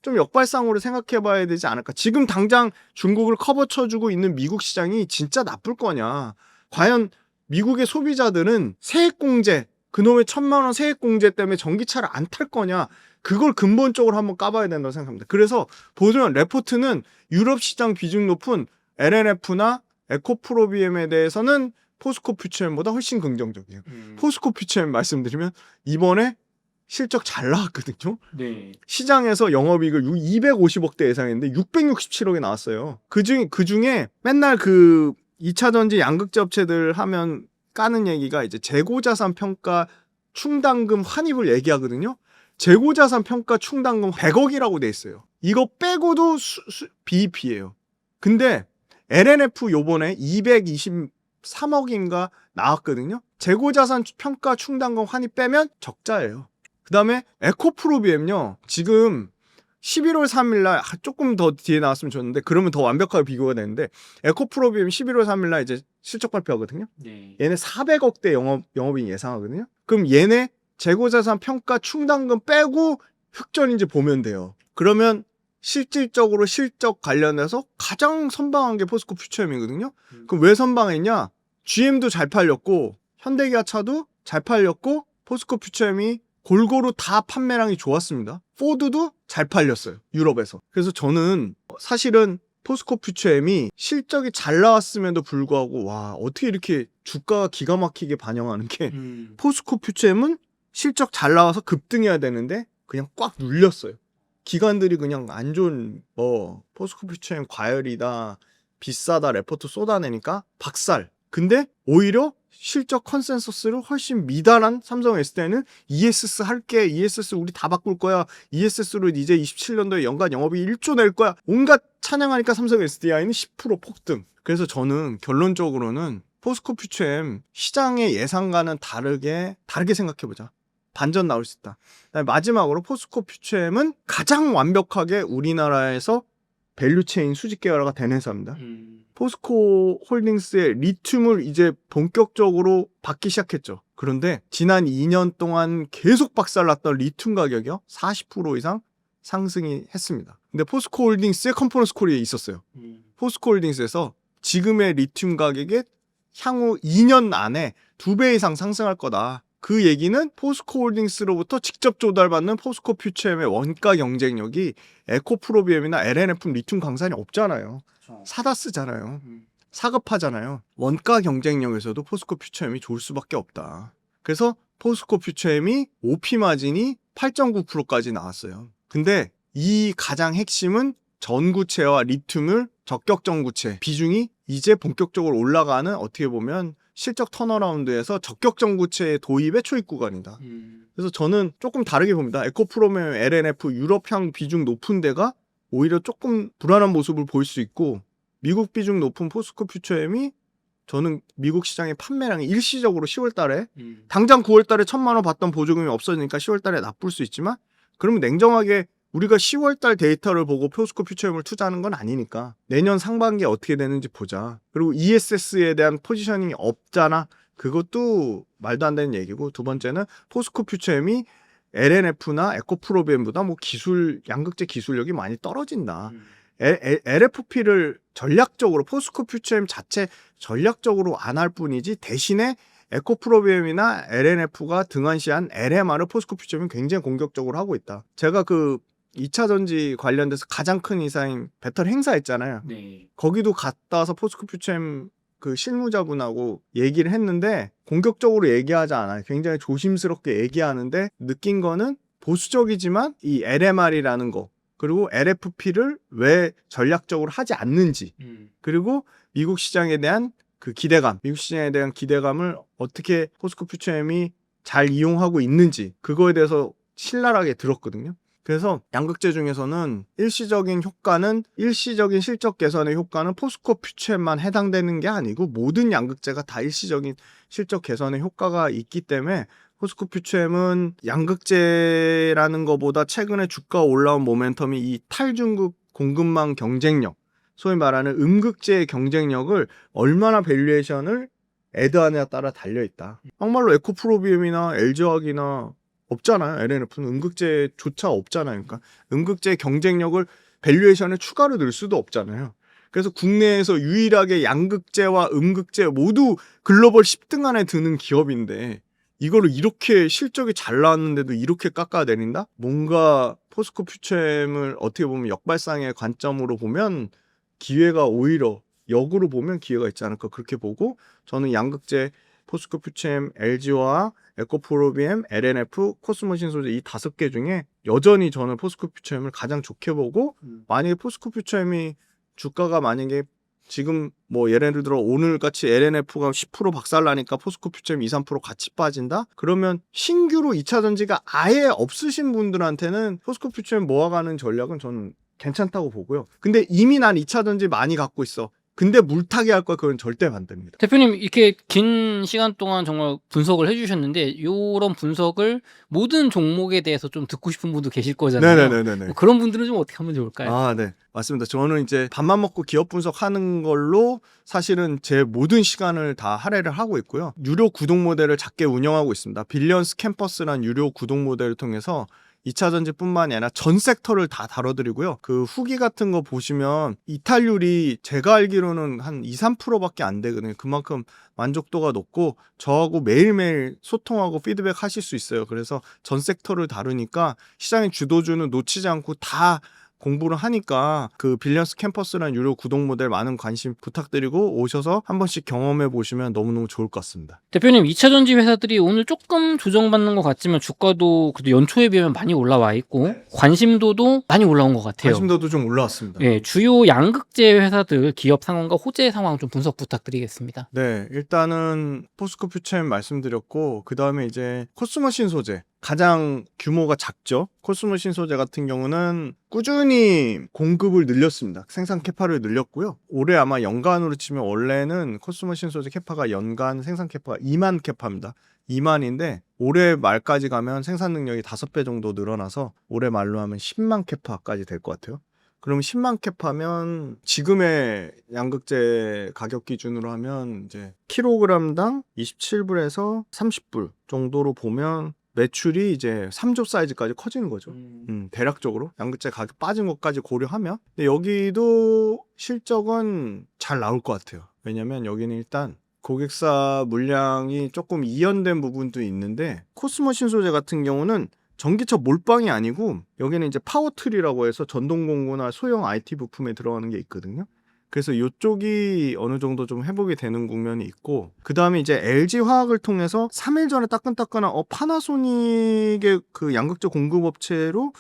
좀 역발상으로 생각해 봐야 되지 않을까. 지금 당장 중국을 커버 쳐주고 있는 미국 시장이 진짜 나쁠 거냐. 과연 미국의 소비자들은 세액공제, 그놈의 1,000만 원 세액공제 때문에 전기차를 안 탈 거냐. 그걸 근본적으로 한번 까봐야 된다고 생각합니다. 그래서 보면 레포트는 유럽 시장 비중 높은 LNF나 에코프로비엠에 대해서는 포스코 퓨처엠보다 훨씬 긍정적이에요. 포스코 퓨처엠 말씀드리면 이번에 실적 잘 나왔거든요. 네. 시장에서 영업이익을 250억대 예상했는데 667억이 나왔어요. 그중에 맨날 그 2차 전지 양극재 업체들 하면 까는 얘기가 이제 재고자산 평가 충당금 환입을 얘기하거든요. 재고자산 평가 충당금 100억이라고 돼 있어요. 이거 빼고도 BEP예요. 근데 LNF 요번에 223억인가 나왔거든요. 재고자산 평가 충당금 환입 빼면 적자예요. 그 다음에 에코프로비엠요. 지금 11월 3일날 조금 더 뒤에 나왔으면 좋았는데 그러면 더 완벽하게 비교가 되는데 에코프로비엠 11월 3일날 이제 실적 발표하거든요. 네. 얘네 400억대 영업이익 예상하거든요. 그럼 얘네 재고자산 평가 충당금 빼고 흑전인지 보면 돼요. 그러면 실질적으로 실적 관련해서 가장 선방한 게 포스코 퓨처엠이거든요. 그럼 왜 선방했냐? GM도 잘 팔렸고 현대기아차도 잘 팔렸고 포스코 퓨처엠이 골고루 다 판매량이 좋았습니다. 포드도 잘 팔렸어요. 유럽에서. 그래서 저는 사실은 포스코 퓨처엠이 실적이 잘 나왔음에도 불구하고 와 어떻게 이렇게 주가가 기가 막히게 반영하는 게 포스코 퓨처엠은 실적 잘 나와서 급등해야 되는데 그냥 꽉 눌렸어요. 기관들이 그냥 안 좋은 포스코 퓨처엠 과열이다 비싸다 레포트 쏟아내니까 박살. 근데 오히려 실적 컨센서스를 훨씬 미달한 삼성 SDI는 ESS 할게, ESS 우리 다 바꿀 거야, ESS로 이제 27년도에 연간 영업이 1조 낼 거야, 온갖 찬양하니까 삼성 SDI는 10% 폭등. 그래서 저는 결론적으로는 포스코 퓨처엠 시장의 예상과는 다르게 생각해보자. 반전 나올 수 있다. 그다음에 마지막으로 포스코 퓨처엠은 가장 완벽하게 우리나라에서 밸류체인 수직 계열화가 된 회사입니다. 포스코 홀딩스의 리튬을 이제 본격적으로 받기 시작했죠. 그런데 지난 2년 동안 계속 박살났던 리튬 가격이요 40% 이상 상승이 했습니다. 근데 포스코 홀딩스의 컨퍼런스 콜이 있었어요. 포스코 홀딩스에서 지금의 리튬 가격이 향후 2년 안에 2배 이상 상승할 거다. 그 얘기는 포스코 홀딩스로부터 직접 조달받는 포스코 퓨처엠의 원가 경쟁력이 에코프로비엠이나 LNF 리튬 광산이 없잖아요. 사다 쓰잖아요. 사급하잖아요. 원가 경쟁력에서도 포스코 퓨처엠이 좋을 수밖에 없다. 그래서 포스코 퓨처엠이 OP 마진이 8.9%까지 나왔어요. 근데 이 가장 핵심은 전구체와 리튬을 적격 전구체 비중이 이제 본격적으로 올라가는 어떻게 보면 실적 턴어라운드에서 적격 전구체의 도입의 초입 구간이다. 그래서 저는 조금 다르게 봅니다. 에코프로비엠, LNF, 유럽향 비중 높은 데가 오히려 조금 불안한 모습을 보일 수 있고 미국 비중 높은 포스코 퓨처엠이 저는 미국 시장의 판매량이 일시적으로 10월 달에 당장 9월 달에 1,000만 원 받던 보조금이 없어지니까 10월 달에 나쁠 수 있지만 그러면 냉정하게 우리가 10월 달 데이터를 보고 포스코 퓨처엠을 투자하는 건 아니니까 내년 상반기에 어떻게 되는지 보자. 그리고 ESS에 대한 포지셔닝이 없잖아. 그것도 말도 안 되는 얘기고 두 번째는 포스코 퓨처엠이 LNF나 에코프로비엠보다 뭐 양극재 기술력이 많이 떨어진다. LFP를 전략적으로 포스코 퓨처엠 자체 전략적으로 안 할 뿐이지 대신에 에코프로비엠이나 LNF가 등한시한 LMR을 포스코 퓨처엠이 굉장히 공격적으로 하고 있다. 제가 그 2차 전지 관련돼서 가장 큰 이사인 배터리 행사했잖아요. 네. 거기도 갔다 와서 포스코 퓨처엠 그 실무자분하고 얘기를 했는데 공격적으로 얘기하지 않아요. 굉장히 조심스럽게 얘기하는데 느낀 거는 보수적이지만 이 LMR이라는 거 그리고 LFP를 왜 전략적으로 하지 않는지 그리고 미국 시장에 대한 그 기대감, 미국 시장에 대한 기대감을 어떻게 포스코 퓨처엠이 잘 이용하고 있는지 그거에 대해서 신랄하게 들었거든요. 그래서 양극재 중에서는 일시적인 실적 개선의 효과는 포스코 퓨처엠만 해당되는 게 아니고 모든 양극재가 다 일시적인 실적 개선의 효과가 있기 때문에 포스코 퓨처엠은 양극재라는 것보다 최근에 주가 올라온 모멘텀이 이 탈중국 공급망 경쟁력, 소위 말하는 음극재의 경쟁력을 얼마나 밸류에이션을 애드하느냐에 따라 달려있다. 정말로 에코프로비엠이나 LG화학이나 없잖아요. LNF는 음극재조차 없잖아요. 그러니까 음극재 경쟁력을 밸류에이션에 추가로 넣을 수도 없잖아요. 그래서 국내에서 유일하게 양극재와 음극재 모두 글로벌 10등 안에 드는 기업인데 이거를 이렇게 실적이 잘 나왔는데도 이렇게 깎아내린다? 뭔가 포스코 퓨처엠을 어떻게 보면 역발상의 관점으로 보면 기회가 오히려 역으로 보면 기회가 있지 않을까 그렇게 보고 저는 양극재, 포스코 퓨처엠, LG화학, 에코프로비엠, LNF, 코스모신 소재 이 5개 중에 여전히 저는 포스코 퓨처엠을 가장 좋게 보고 만약에 포스코 퓨처엠이 주가가 만약에 지금 뭐 예를 들어 오늘 같이 LNF가 10% 박살나니까 포스코 퓨처엠 2, 3% 같이 빠진다? 그러면 신규로 2차 전지가 아예 없으신 분들한테는 포스코 퓨처엠 모아가는 전략은 저는 괜찮다고 보고요. 근데 이미 난 2차 전지 많이 갖고 있어. 근데 물타기 할 거야 그건 절대 반대입니다. 대표님 이렇게 긴 시간 동안 정말 분석을 해주셨는데 이런 분석을 모든 종목에 대해서 좀 듣고 싶은 분도 계실 거잖아요. 네네네네. 뭐 그런 분들은 좀 어떻게 하면 좋을까요? 아, 네. 맞습니다. 저는 이제 밥만 먹고 기업 분석하는 걸로 사실은 제 모든 시간을 다 할애를 하고 있고요. 유료 구독 모델을 작게 운영하고 있습니다. 빌리언스 캠퍼스란 유료 구독 모델을 통해서 2차 전지뿐만이 아니라 전 섹터를 다 다뤄드리고요. 그 후기 같은 거 보시면 이탈률이 제가 알기로는 한 2, 3%밖에 안 되거든요. 그만큼 만족도가 높고 저하고 매일매일 소통하고 피드백 하실 수 있어요. 그래서 전 섹터를 다루니까 시장의 주도주는 놓치지 않고 다 공부를 하니까 그 빌리언스 캠퍼스라는 유료 구독 모델 많은 관심 부탁드리고 오셔서 한 번씩 경험해 보시면 너무너무 좋을 것 같습니다. 대표님, 2차 전지 회사들이 오늘 조금 조정받는 것 같지만 주가도 그래도 연초에 비하면 많이 올라와 있고 관심도도 많이 올라온 것 같아요. 관심도도 좀 올라왔습니다. 예, 주요 양극재 회사들 기업 상황과 호재 상황 좀 분석 부탁드리겠습니다. 네, 일단은 포스코 퓨처엠 말씀드렸고 그 다음에 이제 코스모신 소재 가장 규모가 작죠. 코스모신 소재 같은 경우는 꾸준히 공급을 늘렸습니다. 생산 캐파를 늘렸고요. 올해 아마 연간으로 치면 원래는 코스모신 소재 캐파가 연간 생산 캐파가 2만 캐파입니다. 2만인데 올해 말까지 가면 생산 능력이 5배 정도 늘어나서 올해 말로 하면 10만 캐파까지 될 것 같아요. 그럼 10만 캡하면 지금의 양극재 가격 기준으로 하면 이제 킬로그램당 27불에서 30불 정도로 보면 매출이 이제 3조 사이즈까지 커지는 거죠. 대략적으로 양극재 가격 빠진 것까지 고려하면. 근데 여기도 실적은 잘 나올 것 같아요. 왜냐면 여기는 일단 고객사 물량이 조금 이연된 부분도 있는데 코스모신 소재 같은 경우는 전기차 몰빵이 아니고 여기는 이제 파워트리라고 해서 전동공구나 소형 IT 부품에 들어가는 게 있거든요. 그래서 이쪽이 어느 정도 좀 회복이 되는 국면이 있고 그 다음에 이제 LG화학을 통해서 3일 전에 따끈따끈한 파나소닉의 그 양극재 공급업체로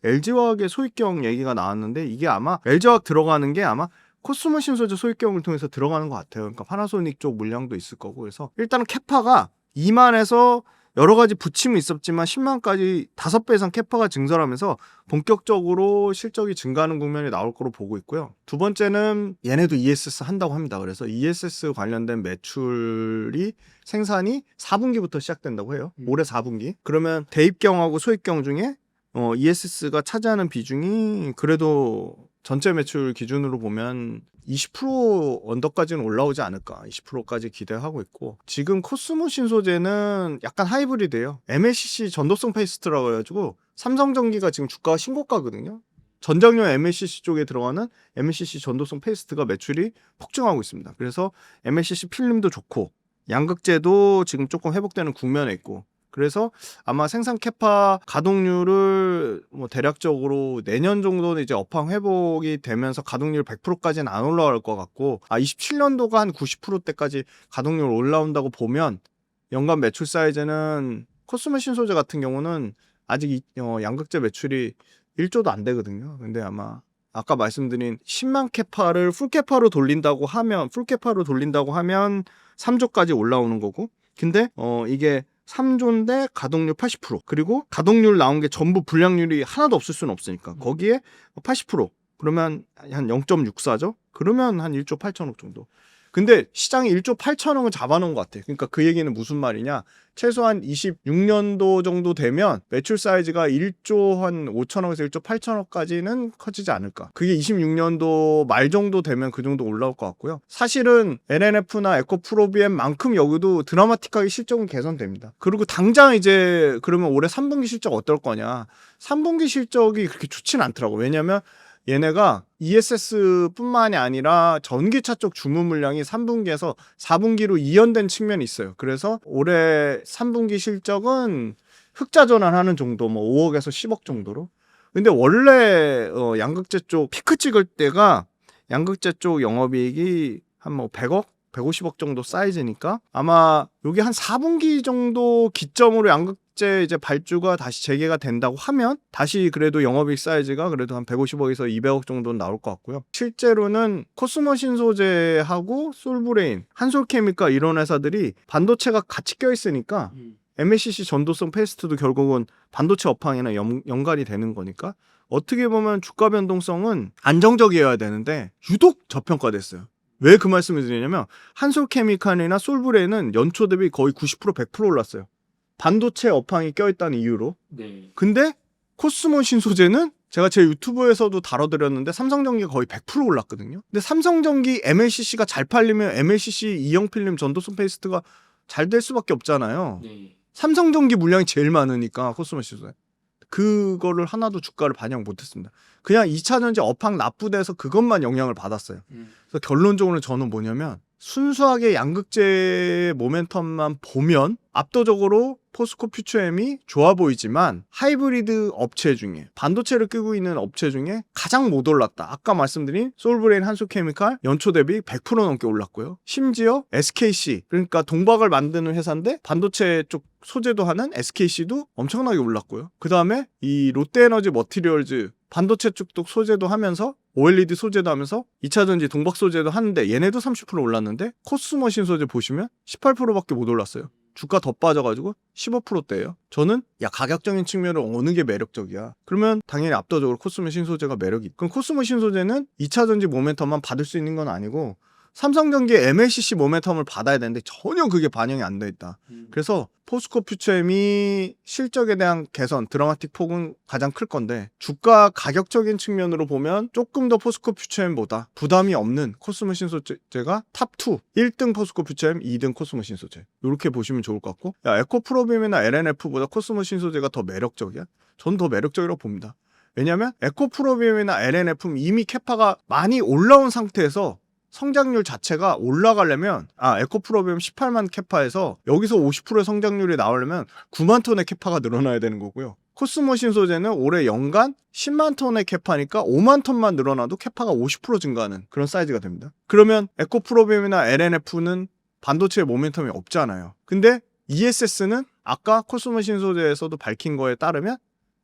LG화학의 소입경 얘기가 나왔는데 이게 아마 LG화학 들어가는 게 아마 코스모신 소재 소입경을 통해서 들어가는 것 같아요. 그러니까 파나소닉 쪽 물량도 있을 거고 그래서 일단은 캐파가 2만에서 여러 가지 부침은 있었지만 10만까지 5배 이상 캐파가 증설하면서 본격적으로 실적이 증가하는 국면이 나올 거로 보고 있고요. 두 번째는 얘네도 ESS 한다고 합니다. 그래서 ESS 관련된 매출이 생산이 4분기부터 시작된다고 해요. 올해 4분기. 그러면 대입경하고 소입경 중에 ESS가 차지하는 비중이 그래도 전체 매출 기준으로 보면 20% 언더까지는 올라오지 않을까 20%까지 기대하고 있고 지금 코스모신 소재는 약간 하이브리드예요. MLCC 전도성 페이스트라고 해가지고 삼성전기가 지금 주가가 신고가거든요. 전장용 MLCC 쪽에 들어가는 MLCC 전도성 페이스트가 매출이 폭증하고 있습니다. 그래서 MLCC 필름도 좋고 양극재도 지금 조금 회복되는 국면에 있고 그래서 아마 생산 캐파 가동률을 뭐 대략적으로 내년 정도는 이제 업황 회복이 되면서 가동률 100%까지는 안 올라갈 것 같고 27년도가 한 90%대까지 가동률 올라온다고 보면 연간 매출 사이즈는 코스모신 소재 같은 경우는 아직 양극재 매출이 1조도 안 되거든요. 근데 아마 아까 말씀드린 10만 캐파를 풀캐파로 돌린다고 하면 3조까지 올라오는 거고 근데 이게 3조인데 가동률 80% 그리고 가동률 나온 게 전부 불량률이 하나도 없을 수는 없으니까 거기에 80% 그러면 한 0.64죠? 그러면 한 1조 8천억 정도. 근데 시장이 1조 8천억을 잡아놓은 것 같아요. 그러니까 그 얘기는 무슨 말이냐? 최소한 26년도 정도 되면 매출 사이즈가 1조 한 5천억에서 1조 8천억까지는 커지지 않을까. 그게 26년도 말 정도 되면 그 정도 올라올 것 같고요. 사실은 LNF나 에코프로비엠만큼 여기도 드라마틱하게 실적은 개선됩니다. 그리고 당장 이제 그러면 올해 3분기 실적 어떨 거냐. 3분기 실적이 그렇게 좋지는 않더라고. 왜냐면 얘네가 ESS뿐만이 아니라 전기차 쪽 주문 물량이 3분기에서 4분기로 이연된 측면이 있어요. 그래서 올해 3분기 실적은 흑자 전환하는 정도, 뭐 5억에서 10억 정도로. 근데 원래 양극재 쪽 피크 찍을 때가 양극재 쪽 영업이익이 한 뭐 100억, 150억 정도 사이즈니까 아마 여기 한 4분기 정도 기점으로 양극재 이제 발주가 다시 재개가 된다고 하면 다시 그래도 영업이익 사이즈가 그래도 한 150억에서 200억 정도는 나올 것 같고요. 실제로는 코스모신 소재하고 솔브레인, 한솔케미칼 이런 회사들이 반도체가 같이 껴있으니까 MLCC 전도성 페이스트도 결국은 반도체 업황이나 연관이 되는 거니까 어떻게 보면 주가 변동성은 안정적이어야 되는데 유독 저평가됐어요. 왜 그 말씀을 드리냐면 한솔케미칼이나 솔브레인은 연초 대비 거의 90% 100% 올랐어요. 반도체 업황이 껴있다는 이유로. 네. 근데 코스모신 소재는 제가 제 유튜브에서도 다뤄드렸는데 삼성전기가 거의 100% 올랐거든요. 근데 삼성전기 MLCC가 잘 팔리면 MLCC 이형 필름 전도성 페이스트가 잘 될 수밖에 없잖아요. 네. 삼성전기 물량이 제일 많으니까 코스모신 소재. 그거를 하나도 주가를 반영 못했습니다. 그냥 2차 전지 업황 납부돼서 그것만 영향을 받았어요. 그래서 결론적으로 저는 뭐냐면 순수하게 양극재 모멘텀만 보면 압도적으로 포스코 퓨처엠이 좋아 보이지만 하이브리드 업체 중에 반도체를 끼고 있는 업체 중에 가장 못 올랐다. 아까 말씀드린 솔브레인 한솔케미칼 연초 대비 100% 넘게 올랐고요. 심지어 SKC 그러니까 동박을 만드는 회사인데 반도체 쪽 소재도 하는 SKC도 엄청나게 올랐고요. 그 다음에 이 롯데에너지 머티리얼즈 반도체 쪽도 소재도 하면서 OLED 소재도 하면서 2차전지 동박 소재도 하는데 얘네도 30% 올랐는데 코스머신 소재 보시면 18%밖에 못 올랐어요. 주가 더 빠져가지고 15%대예요. 저는 가격적인 측면으로 어느 게 매력적이야. 그러면 당연히 압도적으로 코스머신 소재가 매력이 있고, 그럼 코스머신 소재는 2차전지 모멘텀만 받을 수 있는 건 아니고 삼성전기의 MLCC 모멘텀을 받아야 되는데 전혀 그게 반영이 안 돼 있다. 그래서 포스코 퓨처엠이 실적에 대한 개선, 드라마틱 폭은 가장 클 건데 주가 가격적인 측면으로 보면 조금 더 포스코 퓨처엠보다 부담이 없는 코스머신 소재가 탑2, 1등 포스코 퓨처엠, 2등 코스머신 소재 이렇게 보시면 좋을 것 같고, 에코프로빔이나 LNF보다 코스머신 소재가 더 매력적이야? 전 더 매력적이라고 봅니다. 왜냐하면 에코프로빔이나 LNF는 이미 캐파가 많이 올라온 상태에서 성장률 자체가 올라가려면 에코프로빔 18만 캐파에서 여기서 50%의 성장률이 나오려면 9만 톤의 캐파가 늘어나야 되는 거고요. 코스머신 소재는 올해 연간 10만 톤의 캐파니까 5만 톤만 늘어나도 캐파가 50% 증가하는 그런 사이즈가 됩니다. 그러면 에코프로빔이나 LNF는 반도체의 모멘텀이 없잖아요. 근데 ESS는 아까 코스머신 소재에서도 밝힌 거에 따르면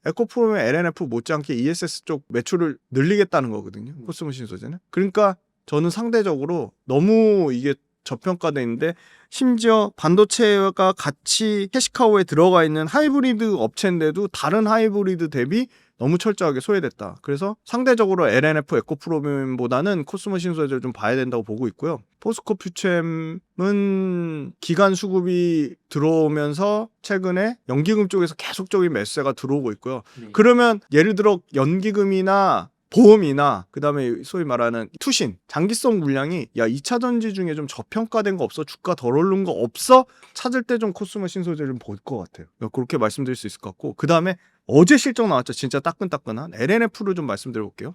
에코프로빔 LNF 못지않게 ESS 쪽 매출을 늘리겠다는 거거든요. 코스머신 소재는. 그러니까 저는 상대적으로 너무 이게 저평가돼 있는데, 심지어 반도체가 같이 캐시카우에 들어가 있는 하이브리드 업체인데도 다른 하이브리드 대비 너무 철저하게 소외됐다. 그래서 상대적으로 LNF 에코프로빔보다는 코스머신 소재를 좀 봐야 된다고 보고 있고요. 포스코 퓨처엠은 기간 수급이 들어오면서 최근에 연기금 쪽에서 계속적인 매수세가 들어오고 있고요. 그러면 예를 들어 연기금이나 보험이나 그다음에 소위 말하는 투신, 장기성 물량이 2차전지 중에 좀 저평가된 거 없어? 주가 덜 오른 거 없어? 찾을 때 좀 코스머신 소재를 볼 것 같아요. 그렇게 말씀드릴 수 있을 것 같고, 그다음에 어제 실적 나왔죠. 진짜 따끈따끈한 LNF를 좀 말씀드려볼게요.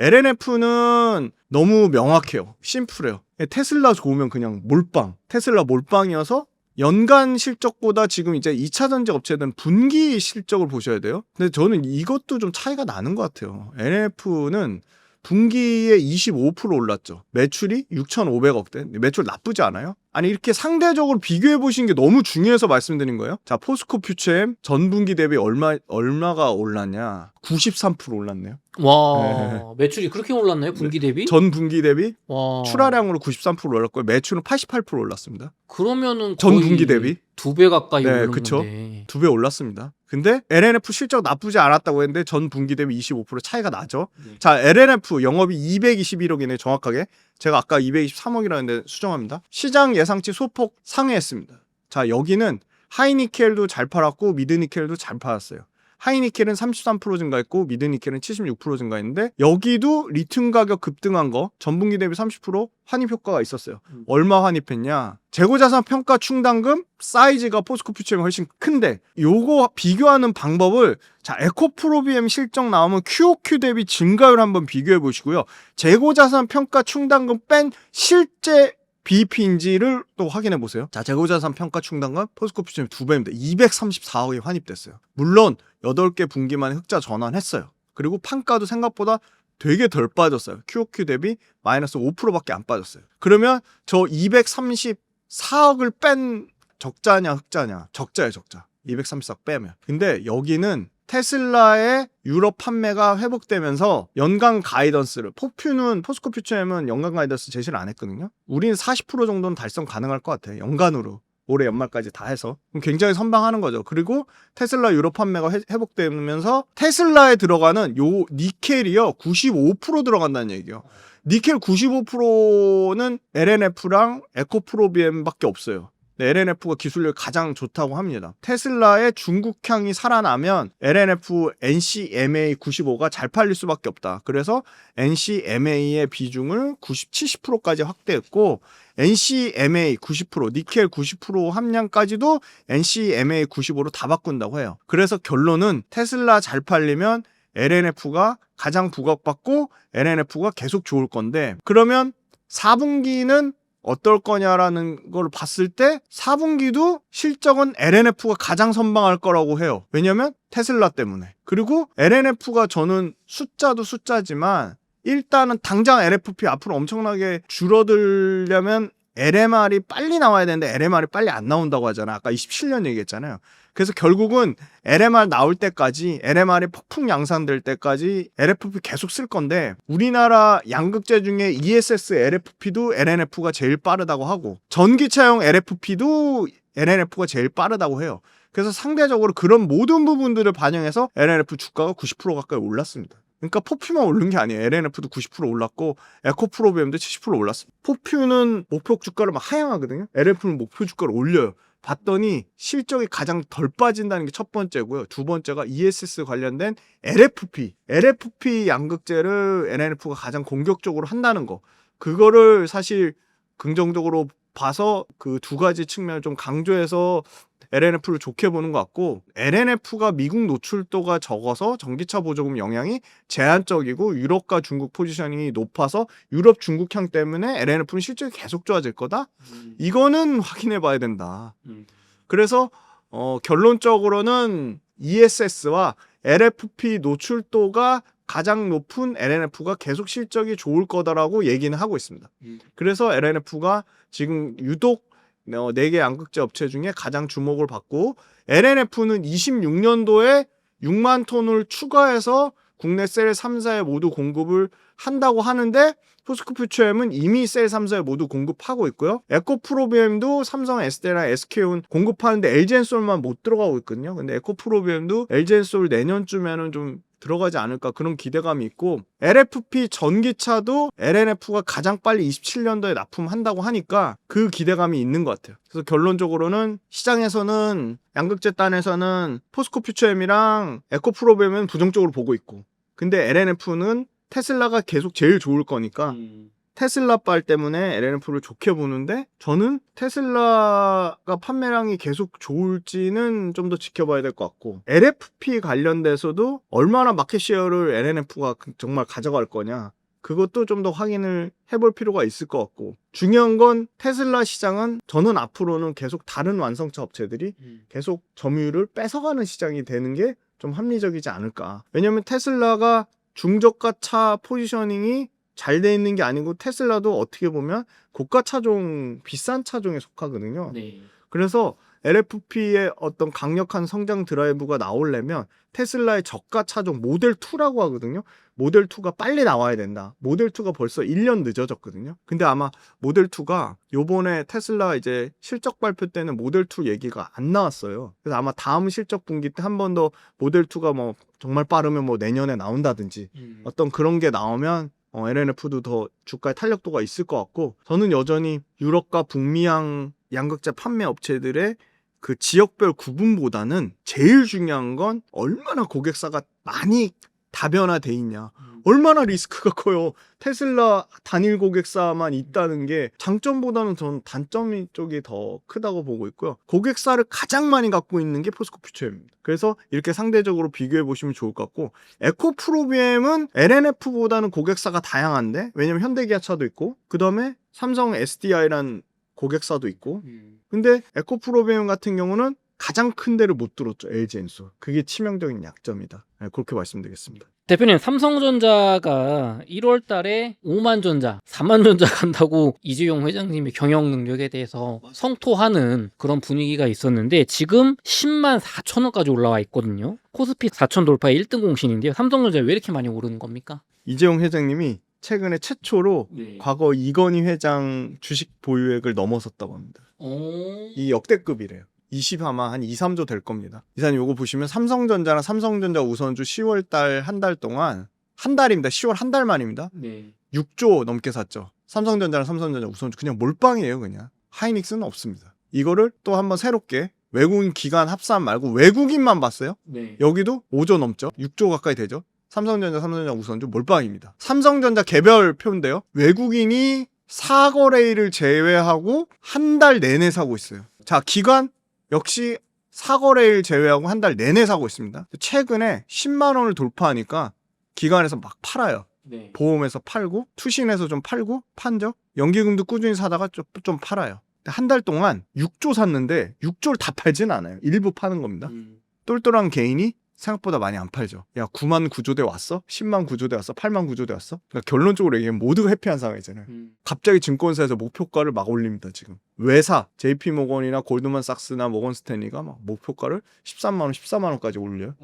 LNF는 너무 명확해요. 심플해요. 테슬라 좋으면 그냥 몰빵. 테슬라 몰빵이어서 연간 실적보다 지금 이제 2차전지 업체들은 분기 실적을 보셔야 돼요. 근데 저는 이것도 좀 차이가 나는 것 같아요. LNF는 분기에 25% 올랐죠. 매출이 6,500억대. 매출 나쁘지 않아요? 아니, 이렇게 상대적으로 비교해 보시는 게 너무 중요해서 말씀드린 거예요. 자, 포스코 퓨처엠 전분기 대비 얼마가 올랐냐? 93% 올랐네요. 와, 매출이 그렇게 올랐나요? 분기 대비? 전 분기 대비 와. 출하량으로 93% 올랐고요. 매출은 88% 올랐습니다. 그러면은 전 거의 분기 대비 2배 가까이 네, 오른 그쵸. 건데. 2배 올랐습니다. 근데 LNF 실적 나쁘지 않았다고 했는데 전 분기 대비 25% 차이가 나죠. 자, LNF 영업이 221억이네 정확하게. 제가 아까 223억이라 했는데 수정합니다. 시장 예상치 소폭 상회했습니다. 자, 여기는 하이니켈도 잘 팔았고 미드니켈도 잘 팔았어요. 하이니켈은 33% 증가했고 미드니켈은 76% 증가했는데, 여기도 리튬 가격 급등한 거 전분기 대비 30% 환입 효과가 있었어요. 얼마 환입했냐? 재고자산 평가 충당금 사이즈가 포스코 퓨처엠이 훨씬 큰데, 요거 비교하는 방법을 자, 에코프로비엠 실적 나오면 QOQ 대비 증가율 한번 비교해 보시고요. 재고자산 평가 충당금 뺀 실제 BEP인지를 또 확인해 보세요. 자, 재고자산 평가 충당금 포스코 퓨처엠 2배입니다. 234억이 환입됐어요. 물론 8개 분기만에 흑자 전환했어요. 그리고 판가도 생각보다 되게 덜 빠졌어요. QOQ 대비 마이너스 5%밖에 안 빠졌어요. 그러면 저 234억을 뺀 적자냐 흑자냐? 적자예요, 적자. 234억 빼면. 근데 여기는 테슬라의 유럽 판매가 회복되면서 연간 가이던스를, 포스코 퓨처엠은 연간 가이던스 제시를 안 했거든요. 우리는 40% 정도는 달성 가능할 것 같아요. 연간으로. 올해 연말까지 다 해서. 그럼 굉장히 선방하는 거죠. 그리고 테슬라 유럽 판매가 회복되면서 테슬라에 들어가는 요 니켈이요 95% 들어간다는 얘기예요. 니켈 95%는 LNF랑 에코프로비엠밖에 없어요. LNF가 기술력이 가장 좋다고 합니다. 테슬라의 중국향이 살아나면 LNF NCMA 95가 잘 팔릴 수밖에 없다. 그래서 NCMA의 비중을 70%까지 확대했고, NCMA 90%, 니켈 90% 함량까지도 NCMA 95로 다 바꾼다고 해요. 그래서 결론은 테슬라 잘 팔리면 LNF가 가장 부각받고 LNF가 계속 좋을 건데, 그러면 4분기는 어떨 거냐라는 걸 봤을 때 4분기도 실적은 LNF가 가장 선방할 거라고 해요. 왜냐면 테슬라 때문에. 그리고 LNF가 저는 숫자도 숫자지만 일단은 당장 LFP 앞으로 엄청나게 줄어들려면 LMR이 빨리 나와야 되는데 LMR이 빨리 안 나온다고 하잖아. 아까 27년 얘기했잖아요. 그래서 결국은 LMR 나올 때까지, LMR이 폭풍 양산될 때까지 LFP 계속 쓸 건데, 우리나라 양극재 중에 ESS LFP도 LNF가 제일 빠르다고 하고, 전기차용 LFP도 LNF가 제일 빠르다고 해요. 그래서 상대적으로 그런 모든 부분들을 반영해서 LNF 주가가 90% 가까이 올랐습니다. 그러니까 포퓨만 오른 게 아니에요. LNF도 90% 올랐고 에코프로비엠도 70% 올랐습니다. 포퓨는 목표 주가를 막 하향하거든요. LNF는 목표 주가를 올려요. 봤더니 실적이 가장 덜 빠진다는 게 첫 번째고요. 두 번째가 ESS 관련된 LFP 양극재를 LNF가 가장 공격적으로 한다는 거. 그거를 사실 긍정적으로 봐서 그 두 가지 측면을 좀 강조해서 LNF를 좋게 보는 것 같고, LNF가 미국 노출도가 적어서 전기차 보조금 영향이 제한적이고 유럽과 중국 포지셔닝이 높아서 유럽 중국향 때문에 LNF는 실적이 계속 좋아질 거다? 이거는 확인해 봐야 된다. 그래서 결론적으로는 ESS와 LFP 노출도가 가장 높은 LNF가 계속 실적이 좋을 거다라고 얘기는 하고 있습니다. 그래서 LNF가 지금 유독 4개 양극재 업체 중에 가장 주목을 받고, LNF는 26년도에 6만 톤을 추가해서 국내 셀 3사에 모두 공급을 한다고 하는데, 포스코퓨처엠은 이미 셀 3사에 모두 공급하고 있고요. 에코프로비엠도 삼성, SDI랑 SK온 공급하는데 LG엔솔만 못 들어가고 있거든요. 근데 에코프로비엠도 LG엔솔 내년쯤에는 좀 들어가지 않을까, 그런 기대감이 있고, LFP 전기차도 LNF가 가장 빨리 27년도에 납품한다고 하니까 그 기대감이 있는 것 같아요. 그래서 결론적으로는 시장에서는, 양극재단에서는 포스코퓨처엠이랑 에코프로비엠은 부정적으로 보고 있고, 근데 LNF는 테슬라가 계속 제일 좋을 거니까 테슬라 빨 때문에 LNF를 좋게 보는데, 저는 테슬라가 판매량이 계속 좋을지는 좀 더 지켜봐야 될 것 같고, LFP 관련돼서도 얼마나 마켓쉐어를 LNF가 정말 가져갈 거냐, 그것도 좀 더 확인을 해볼 필요가 있을 것 같고, 중요한 건 테슬라 시장은 저는 앞으로는 계속 다른 완성차 업체들이 계속 점유율을 뺏어가는 시장이 되는 게 좀 합리적이지 않을까. 왜냐면 테슬라가 중저가 차 포지셔닝이 잘 돼 있는 게 아니고, 테슬라도 어떻게 보면 고가 차종, 비싼 차종에 속하거든요. 네. 그래서 LFP의 어떤 강력한 성장 드라이브가 나오려면 테슬라의 저가 차종 모델 2라고 하거든요. 모델 2가 빨리 나와야 된다. 모델 2가 벌써 1년 늦어졌거든요. 근데 아마 모델 2가 요번에 테슬라 이제 실적 발표 때는 모델 2 얘기가 안 나왔어요. 그래서 아마 다음 실적 분기 때 한 번 더 모델 2가 뭐 정말 빠르면 뭐 내년에 나온다든지 어떤 그런 게 나오면 LNF도 더 주가의 탄력도가 있을 것 같고, 저는 여전히 유럽과 북미향 양극재 판매 업체들의 그 지역별 구분보다는 제일 중요한 건 얼마나 고객사가 많이 다변화돼 있냐, 얼마나 리스크가 커요. 테슬라 단일 고객사만 있다는 게 장점보다는 저는 단점 쪽이 더 크다고 보고 있고요. 고객사를 가장 많이 갖고 있는 게 포스코퓨처엠입니다. 그래서 이렇게 상대적으로 비교해 보시면 좋을 것 같고, 에코프로비엠은 LNF보다는 고객사가 다양한데, 왜냐면 현대기아차도 있고, 그 다음에 삼성 SDI란 고객사도 있고, 근데 에코프로비엠 같은 경우는 가장 큰 데를 못 들었죠. LG엔솔. 그게 치명적인 약점이다. 네, 그렇게 말씀드리겠습니다. 대표님, 삼성전자가 1월 달에 5만 전자, 4만 전자 간다고 이재용 회장님의 경영 능력에 대해서 성토하는 그런 분위기가 있었는데, 지금 10만 4천 원까지 올라와 있거든요. 코스피 4천 돌파의 1등 공신인데요. 삼성전자 왜 이렇게 많이 오르는 겁니까? 이재용 회장님이 최근에 최초로 과거 이건희 회장 주식 보유액을 넘어섰다고 합니다. 이 역대급이래요. 20아마 한 2, 3조 될 겁니다. 이사님 요거 보시면 삼성전자랑 삼성전자 우선주 10월달 한 달 동안, 한 달입니다. 10월 한 달 만입니다. 6조 넘게 샀죠. 삼성전자랑 삼성전자 우선주 그냥 몰빵이에요. 그냥 하이닉스는 없습니다. 이거를 또 한번 새롭게 외국인 기관 합산 말고 외국인만 봤어요. 여기도 5조 넘죠. 6조 가까이 되죠. 삼성전자 우선주 몰빵입니다. 삼성전자 개별 표인데요, 외국인이 사거래일을 제외하고 한 달 내내 사고 있어요. 자, 기관 역시 사거래일 제외하고 한 달 내내 사고 있습니다. 최근에 10만 원을 돌파하니까 기관에서 막 팔아요. 네. 보험에서 팔고 투신해서 좀 팔고 판적 연기금도 꾸준히 사다가 좀 팔아요. 한 달 동안 6조 샀는데 6조를 다 팔진 않아요. 일부 파는 겁니다. 똘똘한 개인이 생각보다 많이 안 팔죠. 야 9만 구조대 왔어? 10만 구조대 왔어? 8만 구조대 왔어? 그러니까 결론적으로 얘기하면 모두가 해피한 상황이잖아요. 갑자기 증권사에서 목표가를 막 올립니다. 지금 외사 JP모건이나 골드만삭스나 모건스탠리가 막 목표가를 13만 원, 14만 원까지 올려요.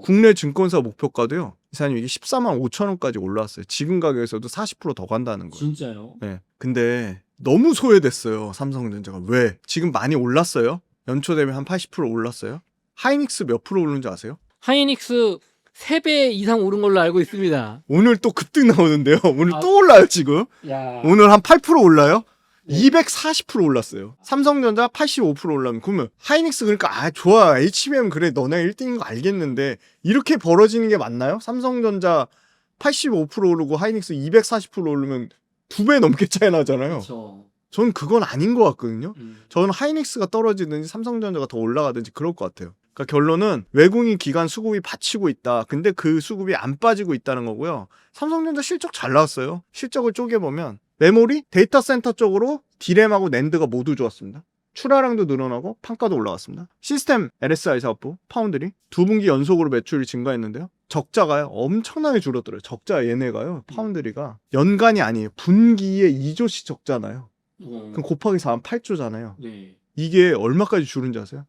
국내 증권사 목표가도요. 이사님 이게 14만 5천 원까지 올라왔어요. 지금 가격에서도 40%더 간다는 거예요. 진짜요? 네. 근데 너무 소외됐어요. 삼성전자가. 왜? 지금 많이 올랐어요. 연초 되면 한 80% 올랐어요. 하이닉스 몇 프로 오르는지 아세요? 하이닉스 3배 이상 오른 걸로 알고 있습니다. 오늘 또 급등 나오는데요. 오늘 아. 또 올라요 지금. 야. 오늘 한 8% 올라요. 네. 240% 올랐어요. 삼성전자 85% 올라면 그러면 하이닉스 그러니까 아 좋아 HBM 그래 너네 1등인 거 알겠는데 이렇게 벌어지는 게 맞나요? 삼성전자 85% 오르고 하이닉스 240% 오르면 2배 넘게 차이 나잖아요. 그렇죠. 전 그건 아닌 것 같거든요. 저는 하이닉스가 떨어지든지 삼성전자가 더 올라가든지 그럴 것 같아요. 그러니까 결론은 외국인 기관 수급이 받치고 있다. 근데 그 수급이 안 빠지고 있다는 거고요. 삼성전자 실적 잘 나왔어요. 실적을 쪼개보면 메모리, 데이터 센터 쪽으로 디램하고 낸드가 모두 좋았습니다. 출하량도 늘어나고 판가도 올라갔습니다. 시스템 LSI 사업부, 파운드리 2분기 연속으로 매출이 증가했는데요. 적자가요 엄청나게 줄어들어요. 적자 얘네가요 파운드리가 연간이 아니에요. 분기에 2조씩 적잖아요. 그럼 곱하기 4하면 8조잖아요. 네. 이게 얼마까지 줄은지 아세요?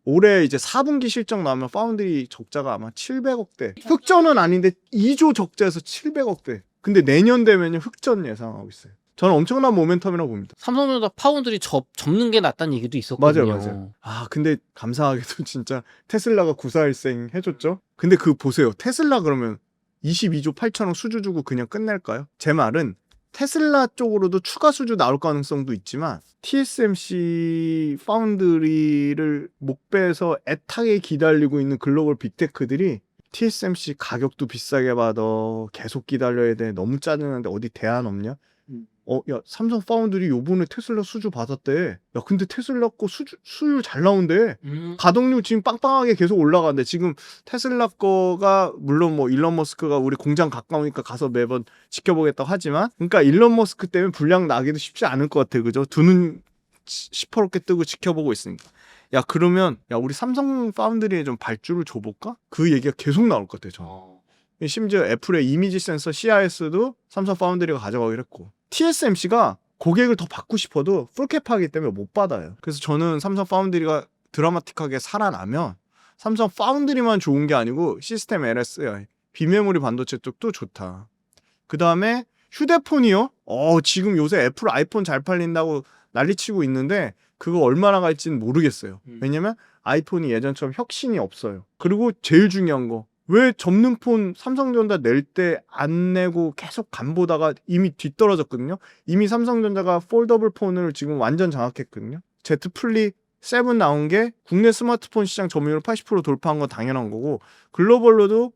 올해 이제 4분기 실적 나오면 파운드리 적자가 아마 700억대. 흑전은 아닌데 2조 적자에서 700억대. 근데 내년 되면요 흑전 예상하고 있어요. 저는 엄청난 모멘텀이라고 봅니다. 삼성전자 파운드리 접는 게 낫다는 얘기도 있었거든요. 맞아요. 아 근데 감사하게도 진짜 테슬라가 구사일생 해줬죠. 근데 그 보세요. 테슬라 그러면 22조 8천억 수주 주고 그냥 끝낼까요? 제 말은 테슬라 쪽으로도 추가 수주 나올 가능성도 있지만 TSMC 파운드리를 목배에서 애타게 기다리고 있는 글로벌 빅테크들이 TSMC 가격도 비싸게 받아 계속 기다려야 돼 너무 짜증나는데 어디 대안 없냐? 야 삼성 파운드리 요번에 테슬라 수주 받았대. 야 근데 테슬라 거 수율 잘 나온대. 가동률 지금 빵빵하게 계속 올라가는데 지금 테슬라 거가 물론 뭐 일론 머스크가 우리 공장 가까우니까 가서 매번 지켜보겠다고 하지만 그러니까 일론 머스크 때문에 불량 나기도 쉽지 않을 것 같아. 그죠? 두 눈 시퍼렇게 뜨고 지켜보고 있으니까. 야 그러면 야 우리 삼성 파운드리에 좀 발주를 줘볼까? 그 얘기가 계속 나올 것 같아요. 저는. 심지어 애플의 이미지 센서 CIS도 삼성 파운드리가 가져가기로 했고 TSMC가 고객을 더 받고 싶어도 풀캡하기 때문에 못 받아요. 그래서 저는 삼성 파운드리가 드라마틱하게 살아나면 삼성 파운드리만 좋은 게 아니고 시스템 LSI, 비메모리 반도체 쪽도 좋다. 그 다음에 휴대폰이요? 지금 요새 애플 아이폰 잘 팔린다고 난리치고 있는데 그거 얼마나 갈지는 모르겠어요. 왜냐면 아이폰이 예전처럼 혁신이 없어요. 그리고 제일 중요한 거 왜 접능폰 삼성전자 낼 때 안 내고 계속 간보다가 이미 뒤떨어졌거든요. 이미 삼성전자가 폴더블 폰을 지금 완전 장악했거든요. Z 플립 7 나온 게 국내 스마트폰 시장 점유율 80% 돌파한 건 당연한 거고 글로벌로도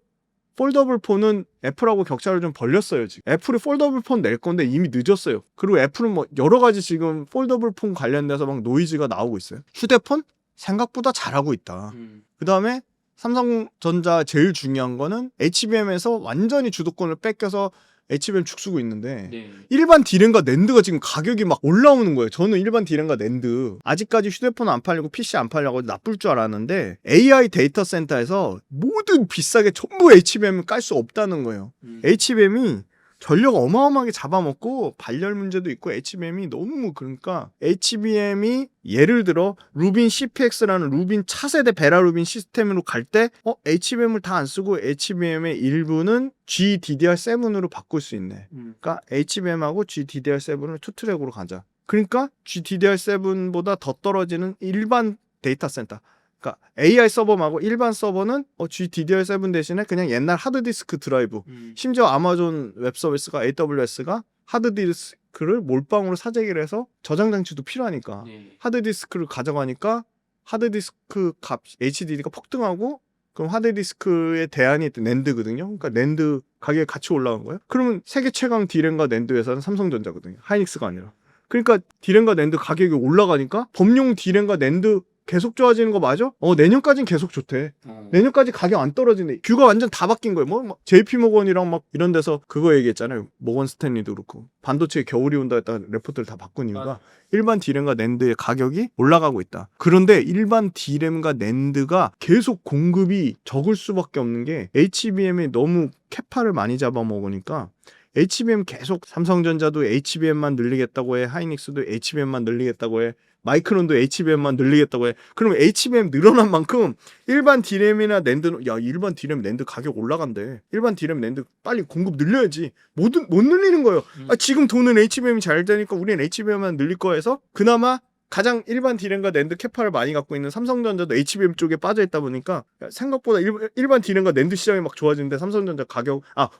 폴더블 폰은 애플하고 격차를 좀 벌렸어요. 지금 애플이 폴더블 폰 낼 건데 이미 늦었어요. 그리고 애플은 뭐 여러 가지 지금 폴더블 폰 관련돼서 막 노이즈가 나오고 있어요. 휴대폰 생각보다 잘하고 있다. 그 다음에 삼성전자 제일 중요한 거는 HBM에서 완전히 주도권을 뺏겨서 HBM 축수고 있는데 일반 디램과 낸드가 지금 가격이 막 올라오는 거예요. 저는 일반 디램과 낸드 아직까지 휴대폰 안 팔리고 PC 안 팔려고 나쁠 줄 알았는데 AI 데이터 센터에서 모든 비싸게 전부 HBM을 깔 수 없다는 거예요. HBM이 전력 어마어마하게 잡아먹고 발열 문제도 있고 HBM이 너무 그러니까 HBM이 예를 들어 루빈 CPX라는 루빈 차세대 베라루빈 시스템으로 갈 때 HBM을 다 안 쓰고 HBM의 일부는 GDDR7으로 바꿀 수 있네. 그러니까 HBM하고 GDDR7을 투트랙으로 가자. 그러니까 GDDR7보다 더 떨어지는 일반 데이터 센터. 그러니까 AI 서버하고 일반 서버는 GDDR7 대신에 그냥 옛날 하드디스크 드라이브 심지어 아마존 웹 서비스가 AWS가 하드디스크를 몰빵으로 사재기를 해서 저장 장치도 필요하니까 하드디스크를 가져가니까 하드디스크 값 HDD가 폭등하고 그럼 하드디스크의 대안이 낸드거든요. 그러니까 낸드 가격이 같이 올라간 거예요. 그러면 세계 최강 디램과 낸드 회사는 삼성전자거든요. 하이닉스가 아니라. 그러니까 디램과 낸드 가격이 올라가니까 범용 디램과 낸드 계속 좋아지는 거 맞아? 내년까지는 계속 좋대. 내년까지 가격 안 떨어지네. 뷰가 완전 다 바뀐 거예요. 뭐 JP 모건이랑 막 이런 데서 그거 얘기했잖아요. 모건 스탠리도 그렇고 반도체에 겨울이 온다 했다가 레포트를 다 바꾼 이유가 일반 D램과 낸드의 가격이 올라가고 있다. 그런데 일반 D램과 낸드가 계속 공급이 적을 수밖에 없는 게 HBM이 너무 캐파를 많이 잡아먹으니까 HBM 계속 삼성전자도 HBM만 늘리겠다고 해. 하이닉스도 HBM만 늘리겠다고 해. 마이크론도 HBM만 늘리겠다고 해. 그러면 HBM 늘어난 만큼 일반 D램이나 낸드는 일반 D램 낸드 가격 올라간대. 일반 D램 낸드 빨리 공급 늘려야지. 못 늘리는 거예요. 지금 돈은 HBM이 잘 되니까 우리는 HBM만 늘릴 거 해서 그나마 가장 일반 D램과 낸드 캐파를 많이 갖고 있는 삼성전자도 HBM 쪽에 빠져있다 보니까 생각보다 일반 D램과 낸드 시장이 막 좋아지는데 삼성전자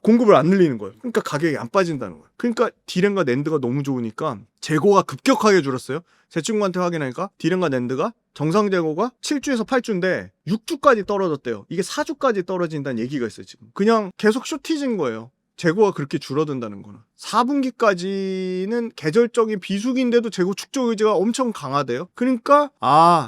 공급을 안 늘리는 거예요. 그러니까 가격이 안 빠진다는 거예요. 그러니까 D램과 낸드가 너무 좋으니까 재고가 급격하게 줄었어요. 제 친구한테 확인하니까 D램과 낸드가 정상 재고가 7주에서 8주인데 6주까지 떨어졌대요. 이게 4주까지 떨어진다는 얘기가 있어요. 지금 그냥 계속 쇼티진 거예요. 재고가 그렇게 줄어든다는 거는. 4분기까지는 계절적인 비수기인데도 재고 축적 의지가 엄청 강하대요. 그러니까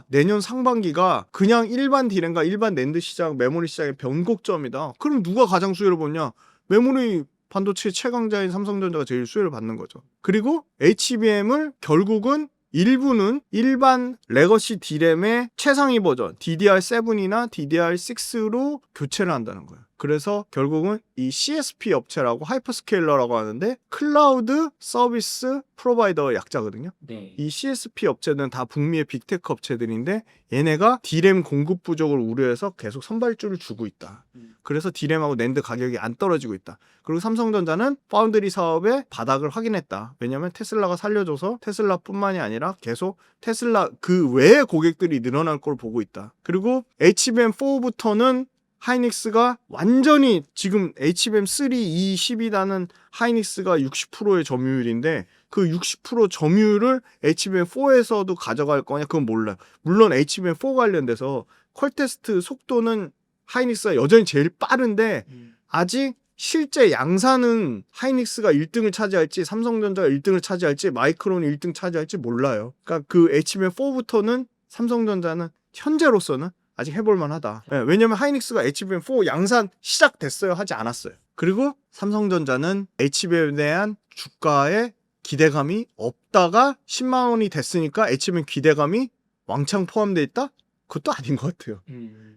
내년 상반기가 그냥 일반 D램과 일반 낸드 시장, 메모리 시장의 변곡점이다. 그럼 누가 가장 수혜를 보냐? 메모리 반도체 최강자인 삼성전자가 제일 수혜를 받는 거죠. 그리고 HBM을 결국은 일부는 일반 레거시 D램의 최상위 버전 DDR7이나 DDR6로 교체를 한다는 거예요. 그래서 결국은 이 CSP 업체라고 하이퍼스케일러라고 하는데 클라우드 서비스 프로바이더 약자거든요. 네. 이 CSP 업체는 다 북미의 빅테크 업체들인데 얘네가 D램 공급 부족을 우려해서 계속 선발주를 주고 있다. 그래서 D램하고 낸드 가격이 안 떨어지고 있다. 그리고 삼성전자는 파운드리 사업의 바닥을 확인했다. 왜냐하면 테슬라가 살려줘서 테슬라뿐만이 아니라 계속 테슬라 그 외의 고객들이 늘어날 걸 보고 있다. 그리고 HBM4부터는 하이닉스가 완전히 지금 HBM3, 2, 12다는 하이닉스가 60%의 점유율인데 그 60% 점유율을 HBM4에서도 가져갈 거냐 그건 몰라요. 물론 HBM4 관련돼서 퀄테스트 속도는 하이닉스가 여전히 제일 빠른데 아직 실제 양산은 하이닉스가 1등을 차지할지 삼성전자가 1등을 차지할지 마이크론이 1등 차지할지 몰라요. 그러니까 그 HBM4부터는 삼성전자는 현재로서는 아직 해볼만 하다. 왜냐면 하이닉스가 HBM4 양산 시작됐어요 하지 않았어요. 그리고 삼성전자는 HBM에 대한 주가에 기대감이 없다가 10만 원이 됐으니까 HBM 기대감이 왕창 포함되어 있다? 그것도 아닌 것 같아요.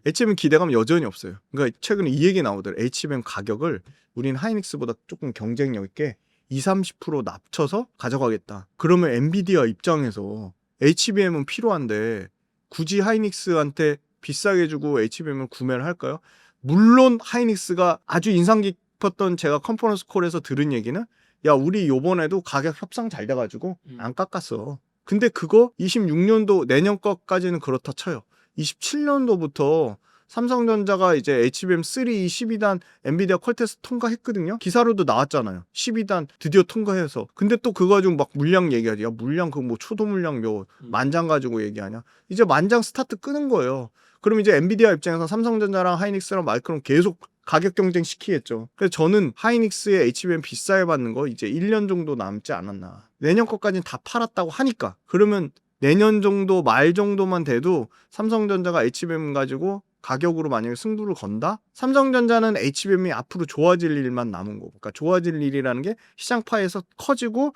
HBM 기대감 여전히 없어요. 그러니까 최근에 이 얘기 나오더라고요. HBM 가격을 우린 하이닉스보다 조금 경쟁력 있게 20-30% 낮춰서 가져가겠다. 그러면 엔비디아 입장에서 HBM은 필요한데 굳이 하이닉스한테 비싸게 주고 HBM을 구매를 할까요? 물론 하이닉스가 아주 인상 깊었던 제가 컨퍼런스 콜에서 들은 얘기는 우리 요번에도 가격 협상 잘 돼가지고 안 깎았어. 근데 그거 26년도 내년 거까지는 그렇다 쳐요. 27년도부터 삼성전자가 이제 HBM3, 12단 엔비디아 퀄테스트 통과했거든요. 기사로도 나왔잖아요. 12단 드디어 통과해서. 근데 또 그거 가지고 막 물량 얘기하지. 물량 그 뭐 초도 물량 만장 가지고 얘기하냐. 이제 만장 스타트 끄는 거예요. 그럼 이제 엔비디아 입장에서 삼성전자랑 하이닉스랑 마이크론 계속 가격 경쟁 시키겠죠. 그래서 저는 하이닉스의 HBM 비싸게 받는 거 이제 1년 정도 남지 않았나. 내년 거까지는 다 팔았다고 하니까. 그러면 내년 정도 말 정도만 돼도 삼성전자가 HBM 가지고 가격으로 만약에 승부를 건다? 삼성전자는 HBM이 앞으로 좋아질 일만 남은 거고. 그러니까 좋아질 일이라는 게 시장 파에서 커지고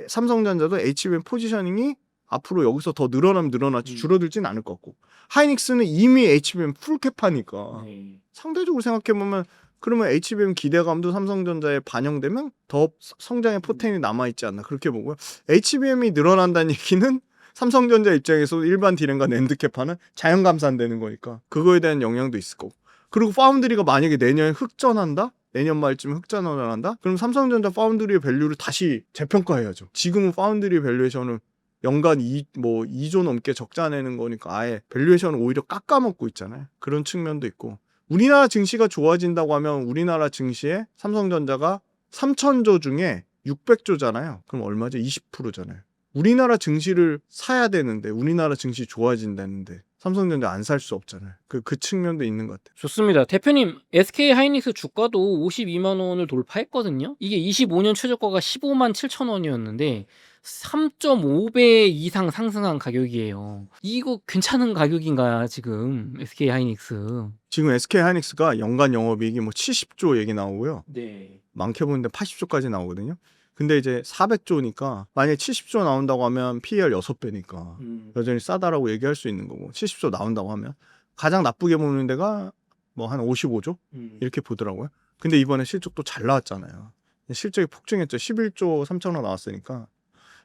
삼성전자도 HBM 포지셔닝이 앞으로 여기서 더 늘어나지 줄어들진 않을 것 같고. 하이닉스는 이미 HBM 풀캡하니까 상대적으로 생각해보면 그러면 HBM 기대감도 삼성전자에 반영되면 더 성장의 포텐이 남아있지 않나 그렇게 보고요. HBM이 늘어난다는 얘기는 삼성전자 입장에서 일반 D램과 낸드 캐파는 자연 감산되는 거니까 그거에 대한 영향도 있을 거고. 그리고 파운드리가 만약에 내년에 흑전한다? 내년 말쯤에 흑전을 한다? 그럼 삼성전자 파운드리의 밸류를 다시 재평가해야죠. 지금은 파운드리 밸류에이션은 연간 2조 넘게 적자 내는 거니까 아예 밸류에이션을 오히려 깎아먹고 있잖아요. 그런 측면도 있고. 우리나라 증시가 좋아진다고 하면 우리나라 증시에 삼성전자가 3,000조 중에 600조잖아요. 그럼 얼마죠? 20%잖아요. 우리나라 증시를 사야 되는데 우리나라 증시 좋아진다는데 삼성전자 안 살 수 없잖아요. 그 측면도 있는 것 같아요. 좋습니다. 대표님, SK 하이닉스 주가도 52만 원을 돌파했거든요. 이게 25년 최저가가 15만 7천 원이었는데 3.5배 이상 상승한 가격이에요. 이거 괜찮은 가격인가요, 지금 SK 하이닉스? 지금 SK 하이닉스가 연간 영업이익이 뭐 70조 얘기 나오고요. 네. 많게 보는데 80조까지 나오거든요. 근데 이제 400조니까 만약에 70조 나온다고 하면 PER 6배니까 여전히 싸다라고 얘기할 수 있는 거고 70조 나온다고 하면 가장 나쁘게 보는 데가 뭐 한 55조 이렇게 보더라고요. 근데 이번에 실적도 잘 나왔잖아요. 실적이 폭증했죠. 11조 3천억 나왔으니까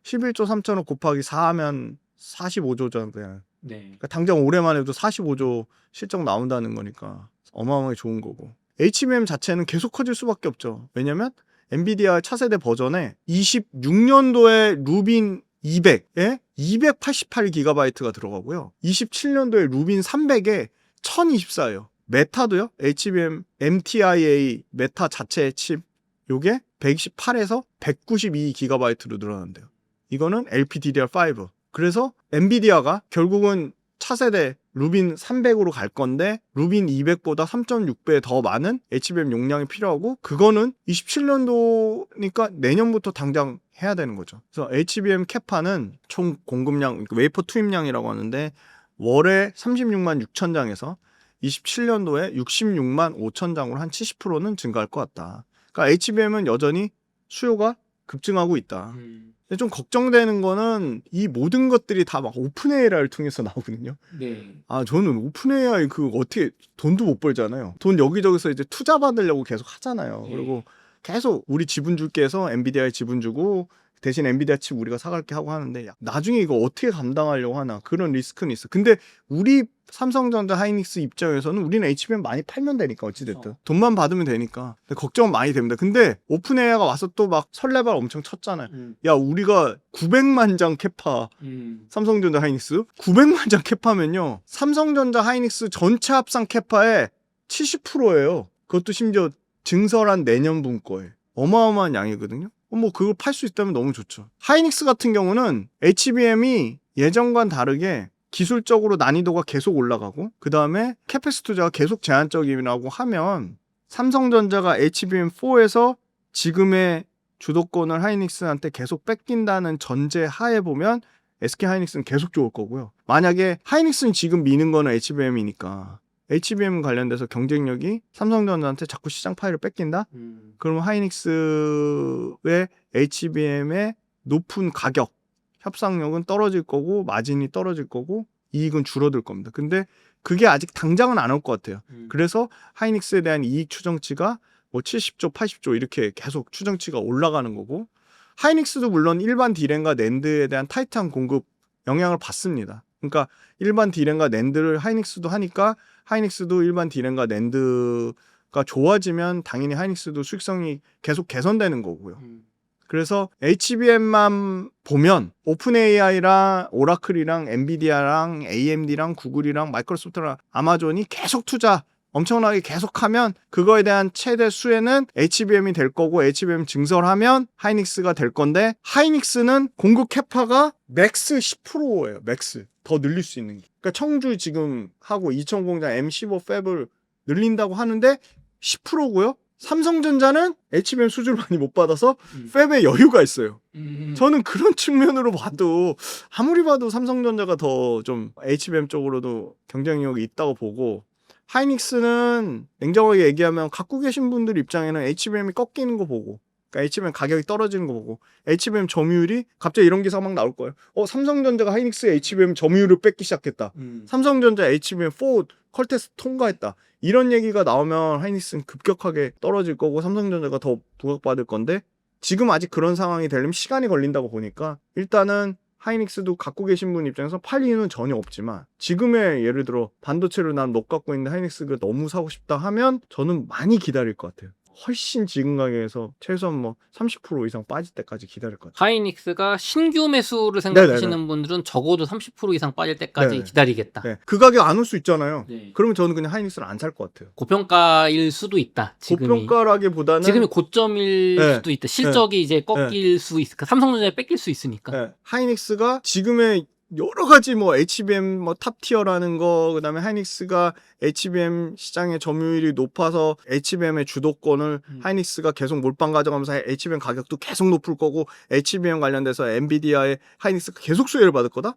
11조 3천억 곱하기 4하면 45조잖아요. 네. 그러니까 당장 올해만 해도 45조 실적 나온다는 거니까 어마어마하게 좋은 거고. HBM 자체는 계속 커질 수밖에 없죠. 왜냐면 엔비디아 차세대 버전에 26년도에 루빈 200에 288GB가 들어가고요. 27년도에 루빈 300에 1024예요. 메타도요. HBM MTIA 메타 자체 칩 요게 128에서 192GB로 늘어난대요. 이거는 LPDDR5. 그래서 엔비디아가 결국은 차세대 루빈 300으로 갈 건데 루빈 200보다 3.6배 더 많은 HBM 용량이 필요하고 그거는 27년도니까 내년부터 당장 해야 되는 거죠. 그래서 HBM 캐파는 총 공급량, 웨이퍼 투입량이라고 하는데 월에 36만 6천 장에서 27년도에 66만 5천 장으로 한 70%는 증가할 것 같다. 그러니까 HBM은 여전히 수요가 급증하고 있다. 근데 좀 걱정되는 거는 이 모든 것들이 다 막 오픈 AI를 통해서 나오거든요. 네. 아, 저는 오픈 AI 그 어떻게 돈도 못 벌잖아요. 돈 여기저기서 이제 투자 받으려고 계속 하잖아요. 네. 그리고 계속 우리 지분 줄게 해서 엔비디아에 지분 주고 대신 엔비디아 칩 우리가 사갈게 하고 하는데 나중에 이거 어떻게 감당하려고 하나 그런 리스크는 있어. 근데 우리 삼성전자 하이닉스 입장에서는 우리는 HBM 많이 팔면 되니까 어찌됐든 그렇죠. 돈만 받으면 되니까 근데 걱정은 많이 됩니다. 근데 오픈 AI가 와서 또 막 설레발 엄청 쳤잖아요. 야, 우리가 900만 장 캐파 삼성전자 하이닉스 900만 장 캐파면요 삼성전자 하이닉스 전체 합산 캐파의 70%예요. 그것도 심지어 증설한 내년분 거에 어마어마한 양이거든요. 뭐 그걸 팔 수 있다면 너무 좋죠. 하이닉스 같은 경우는 HBM이 예전과는 다르게 기술적으로 난이도가 계속 올라가고 그 다음에 캐패스 투자가 계속 제한적이라고 하면 삼성전자가 HBM4에서 지금의 주도권을 하이닉스한테 계속 뺏긴다는 전제 하에 보면 SK 하이닉스는 계속 좋을 거고요. 만약에 하이닉스는 지금 미는 거는 HBM이니까 HBM 관련돼서 경쟁력이 삼성전자한테 자꾸 시장 파일을 뺏긴다? 그러면 하이닉스의 HBM의 높은 가격, 협상력은 떨어질 거고 마진이 떨어질 거고 이익은 줄어들 겁니다. 근데 그게 아직 당장은 안 올 것 같아요. 그래서 하이닉스에 대한 이익 추정치가 뭐 70조, 80조 이렇게 계속 추정치가 올라가는 거고 하이닉스도 물론 일반 디램과 낸드에 대한 타이트한 공급 영향을 받습니다. 그러니까 일반 디램과 낸드를 하이닉스도 하니까 하이닉스도 일반 디램과 낸드가 좋아지면 당연히 하이닉스도 수익성이 계속 개선되는 거고요. 그래서 HBM만 보면 오픈 AI랑 오라클이랑 엔비디아랑 AMD랑 구글이랑 마이크로소프트랑 아마존이 계속 투자 엄청나게 계속하면 그거에 대한 최대 수혜는 HBM이 될 거고 HBM 증설하면 하이닉스가 될 건데 하이닉스는 공급 캐파가 맥스 10%예요. 맥스. 더 늘릴 수 있는 게. 그러니까 청주 지금 하고 이천 공장 M15 팹을 늘린다고 하는데 10%고요. 삼성전자는 HBM 수주를 많이 못 받아서 팹에 여유가 있어요. 저는 그런 측면으로 봐도 아무리 봐도 삼성전자가 더 좀 HBM 쪽으로도 경쟁력이 있다고 보고 하이닉스는 냉정하게 얘기하면 갖고 계신 분들 입장에는 HBM이 꺾이는 거 보고 그러니까 HBM 가격이 떨어지는 거 보고 HBM 점유율이 갑자기 이런 기사가 막 나올 거예요. 삼성전자가 하이닉스의 HBM 점유율을 뺏기 시작했다. 삼성전자 HBM4 컬 테스트 통과했다. 이런 얘기가 나오면 하이닉스는 급격하게 떨어질 거고 삼성전자가 더 부각받을 건데 지금 아직 그런 상황이 되려면 시간이 걸린다고 보니까 일단은 하이닉스도 갖고 계신 분 입장에서 팔 이유는 전혀 없지만 지금의 예를 들어 반도체를 난 못 갖고 있는데 하이닉스가 너무 사고 싶다 하면 저는 많이 기다릴 것 같아요. 훨씬 지금 가격에서 최소한 뭐 30% 이상 빠질 때까지 기다릴 것 같아요. 하이닉스가 신규 매수를 생각하시는 네네네. 분들은 적어도 30% 이상 빠질 때까지 네네. 기다리겠다. 네. 그 가격 안 올 수 있잖아요. 네. 그러면 저는 그냥 하이닉스를 안 살 것 같아요. 고평가일 수도 있다. 지금이 고평가라기보다는 고점일 네. 수도 있다. 실적이 이제 꺾일 수 있을까? 삼성전자에 뺏길 수 있으니까. 네. 하이닉스가 지금의 여러 가지 뭐 HBM 뭐 탑티어라는 거, 그다음에 하이닉스가 HBM 시장의 점유율이 높아서 HBM의 주도권을 하이닉스가 계속 몰빵 가져가면서 HBM 가격도 계속 높을 거고, HBM 관련돼서 엔비디아의 하이닉스가 계속 수혜를 받을 거다.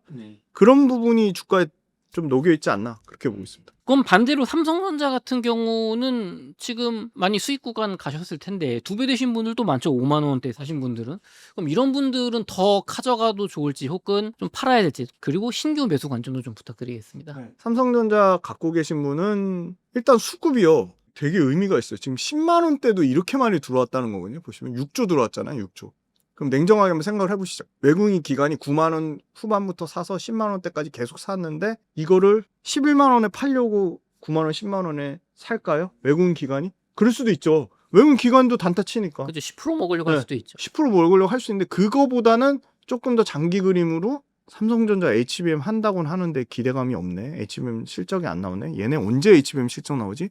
그런 부분이 주가에 좀 녹여 있지 않나 그렇게 보고 있습니다. 그럼 반대로 삼성전자 같은 경우는 지금 많이 수익 구간 가셨을 텐데 2배 되신 분들도 많죠. 5만 원대 사신 분들은. 그럼 이런 분들은 더 가져가도 좋을지 혹은 좀 팔아야 될지, 그리고 신규 매수 관점도 좀 부탁드리겠습니다. 삼성전자 갖고 계신 분은 일단 수급이요 되게 의미가 있어요. 지금 10만 원대도 이렇게 많이 들어왔다는 거거든요. 보시면 6조 들어왔잖아요. 6조. 그럼 냉정하게 한번 생각을 해보시죠. 외국인 기관이 9만 원 후반부터 사서 10만 원대까지 계속 샀는데 이거를 11만 원에 팔려고 9만 원, 10만 원에 살까요? 외국인 기관이? 그럴 수도 있죠. 외국인 기관도 단타 치니까. 그죠. 10% 먹으려고 할 수도 있죠. 10% 먹으려고 할 수 있는데 그거보다는 조금 더 장기 그림으로 삼성전자 HBM 한다고는 하는데 기대감이 없네. HBM 실적이 안 나오네. 얘네 언제 HBM 실적 나오지?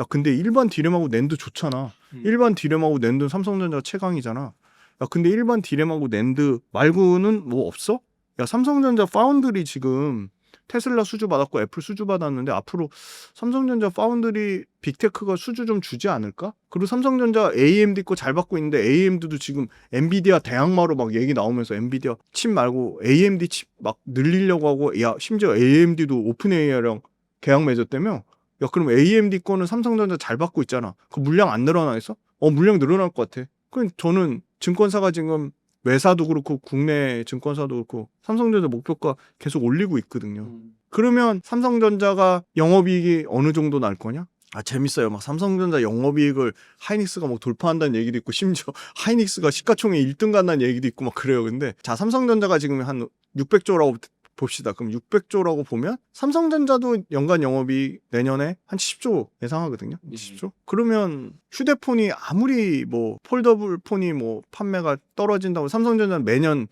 야, 근데 일반 디램하고 낸드 좋잖아. 일반 디램하고 낸드는 삼성전자가 최강이잖아. 야, 근데 일반 디램하고 낸드 말고는 뭐 없어? 야, 삼성전자 파운드리 지금 테슬라 수주 받았고 애플 수주 받았는데 앞으로 삼성전자 파운드리 빅테크가 수주 좀 주지 않을까? 그리고 삼성전자 AMD 거 잘 받고 있는데 AMD도 지금 엔비디아 대항마로 막 얘기 나오면서 엔비디아 칩 말고 AMD 칩 막 늘리려고 하고, 야, 심지어 AMD도 오픈 AI랑 계약 맺었다며? 야, 그럼 AMD 거는 삼성전자 잘 받고 있잖아. 그 물량 안 늘어나 있어? 물량 늘어날 것 같아. 그럼 저는 증권사가 지금 외사도 그렇고 국내 증권사도 그렇고 삼성전자 목표가 계속 올리고 있거든요. 그러면 삼성전자가 영업이익이 어느 정도 날 거냐? 재밌어요. 막 삼성전자 영업이익을 하이닉스가 막 돌파한다는 얘기도 있고, 심지어 하이닉스가 시가총액 1등 간다는 얘기도 있고 막 그래요. 근데 자, 삼성전자가 지금 한 600조라고 봅시다. 그럼 600조라고 보면 삼성전자도 연간 영업이익 내년에 한 10조 예상하거든요. 20조? 그러면 휴대폰이 아무리 뭐 폴더블 폰이 뭐 판매가 떨어진다고 삼성전자는 매년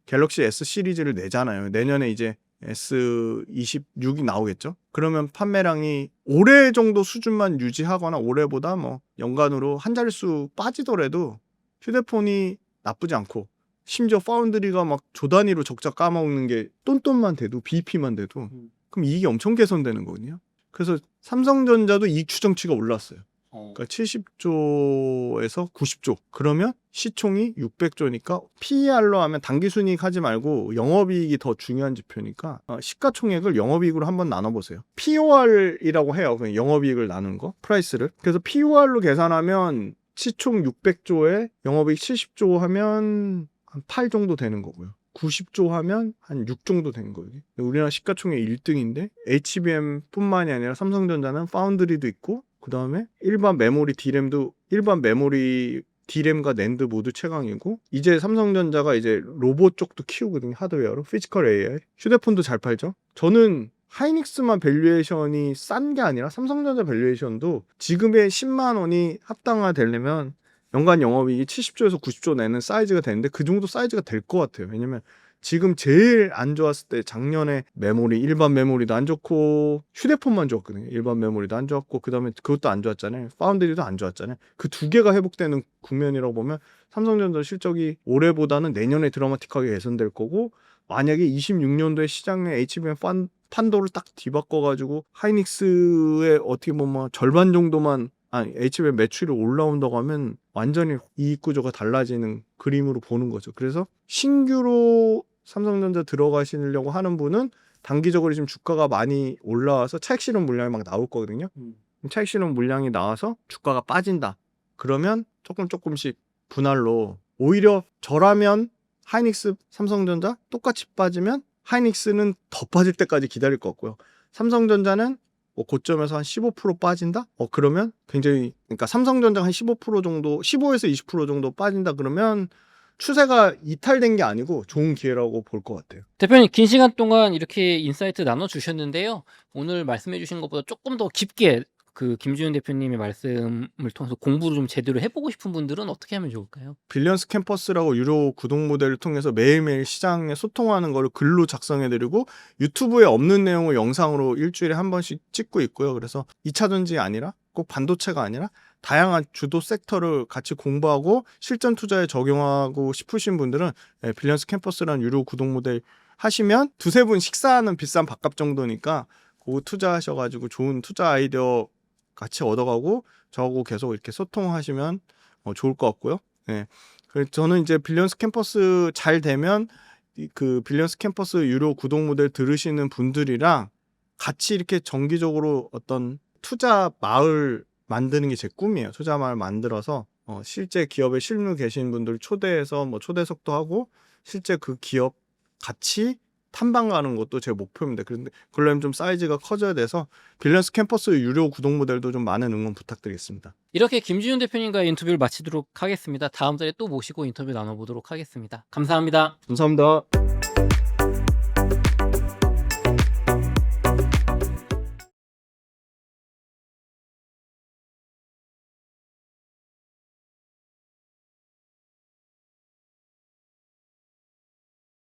갤럭시 S 시리즈를 내잖아요. 내년에 이제 S26이 나오겠죠. 그러면 판매량이 올해 정도 수준만 유지하거나 올해보다 뭐 연간으로 한 자릿수 빠지더라도 휴대폰이 나쁘지 않고, 심지어 파운드리가 막 조 단위로 적자 까먹는 게 똔똔만 돼도 BEP만 돼도 그럼 이익이 엄청 개선되는 거거든요. 그래서 삼성전자도 이익 추정치가 올랐어요. 그러니까 70조에서 90조. 그러면 시총이 600조니까 PER로 하면 당기순이익 하지 말고 영업이익이 더 중요한 지표니까 시가총액을 영업이익으로 한번 나눠보세요. POR이라고 해요. 그냥 영업이익을 나눈 거, 프라이스를. 그래서 POR로 계산하면 시총 600조에 영업이익 70조 하면 한 8 정도 되는 거고요. 90조 하면 한 6 정도 되는 거예요. 우리나라 시가총액 1등인데 HBM 뿐만이 아니라 삼성전자는 파운드리도 있고, 그 다음에 일반 메모리 디램도, 일반 메모리 디램과 낸드 모두 최강이고, 이제 삼성전자가 이제 로봇 쪽도 키우거든요. 하드웨어로. 피지컬 AI. 휴대폰도 잘 팔죠. 저는 하이닉스만 밸류에이션이 싼 게 아니라 삼성전자 밸류에이션도 지금의 10만 원이 합당화되려면 연간 영업이익이 70조에서 90조 내는 사이즈가 되는데 그 정도 사이즈가 될 것 같아요. 왜냐면 지금 제일 안 좋았을 때 작년에 메모리, 일반 메모리도 안 좋고 휴대폰만 좋았거든요. 일반 메모리도 안 좋았고 그다음에 그것도 안 좋았잖아요. 파운드리도 안 좋았잖아요. 그 두 개가 회복되는 국면이라고 보면 삼성전자 실적이 올해보다는 내년에 드라마틱하게 개선될 거고, 만약에 26년도에 시장에 HBM 판도를 딱 뒤바꿔가지고 하이닉스의 어떻게 보면 절반 정도만 HBM 매출이 올라온다고 하면 완전히 이익 구조가 달라지는 그림으로 보는 거죠. 그래서 신규로 삼성전자 들어가시려고 하는 분은 단기적으로 지금 주가가 많이 올라와서 차익 실현 물량이 막 나올 거거든요. 차익 실현 물량이 나와서 주가가 빠진다. 그러면 조금씩 분할로, 오히려 저라면 하이닉스, 삼성전자 똑같이 빠지면 하이닉스는 더 빠질 때까지 기다릴 것 같고요. 삼성전자는 뭐 고점에서 한 15% 빠진다? 그러면 굉장히, 그러니까 삼성전자가 한 15% 정도, 15에서 20% 정도 빠진다 그러면 추세가 이탈된 게 아니고 좋은 기회라고 볼 것 같아요. 대표님, 긴 시간 동안 이렇게 인사이트 나눠주셨는데요. 오늘 말씀해주신 것보다 조금 더 깊게 그 김주현 대표님의 말씀을 통해서 공부를 좀 제대로 해보고 싶은 분들은 어떻게 하면 좋을까요? 빌리언스 캠퍼스라고 유료 구독 모델을 통해서 매일매일 시장에 소통하는 거를 글로 작성해드리고 유튜브에 없는 내용을 영상으로 일주일에 한 번씩 찍고 있고요. 그래서 2차전지 아니라 꼭 반도체가 아니라 다양한 주도 섹터를 같이 공부하고 실전 투자에 적용하고 싶으신 분들은 빌리언스 캠퍼스라는 유료 구독 모델 하시면 두세 분 식사하는 비싼 밥값 정도니까 그거 투자하셔가지고 좋은 투자 아이디어 같이 얻어가고 저하고 계속 이렇게 소통하시면 좋을 것 같고요. 네. 그래서 저는 이제 빌리언스 캠퍼스 잘 되면 그 빌리언스 캠퍼스 유료 구독 모델 들으시는 분들이랑 같이 이렇게 정기적으로 어떤 투자 마을 만드는 게 제 꿈이에요. 투자 마을 만들어서 실제 기업에 실무 계신 분들 초대해서 뭐 초대석도 하고 실제 그 기업 같이 탐방 가는 것도 제 목표입니다. 그런데 그러려면 좀 사이즈가 커져야 돼서 빌리언스 캠퍼스 유료 구독 모델도 좀 많은 응원 부탁드리겠습니다. 이렇게 김지훈 대표님과 인터뷰를 마치도록 하겠습니다. 다음 달에 또 모시고 인터뷰 나눠보도록 하겠습니다. 감사합니다. 감사합니다.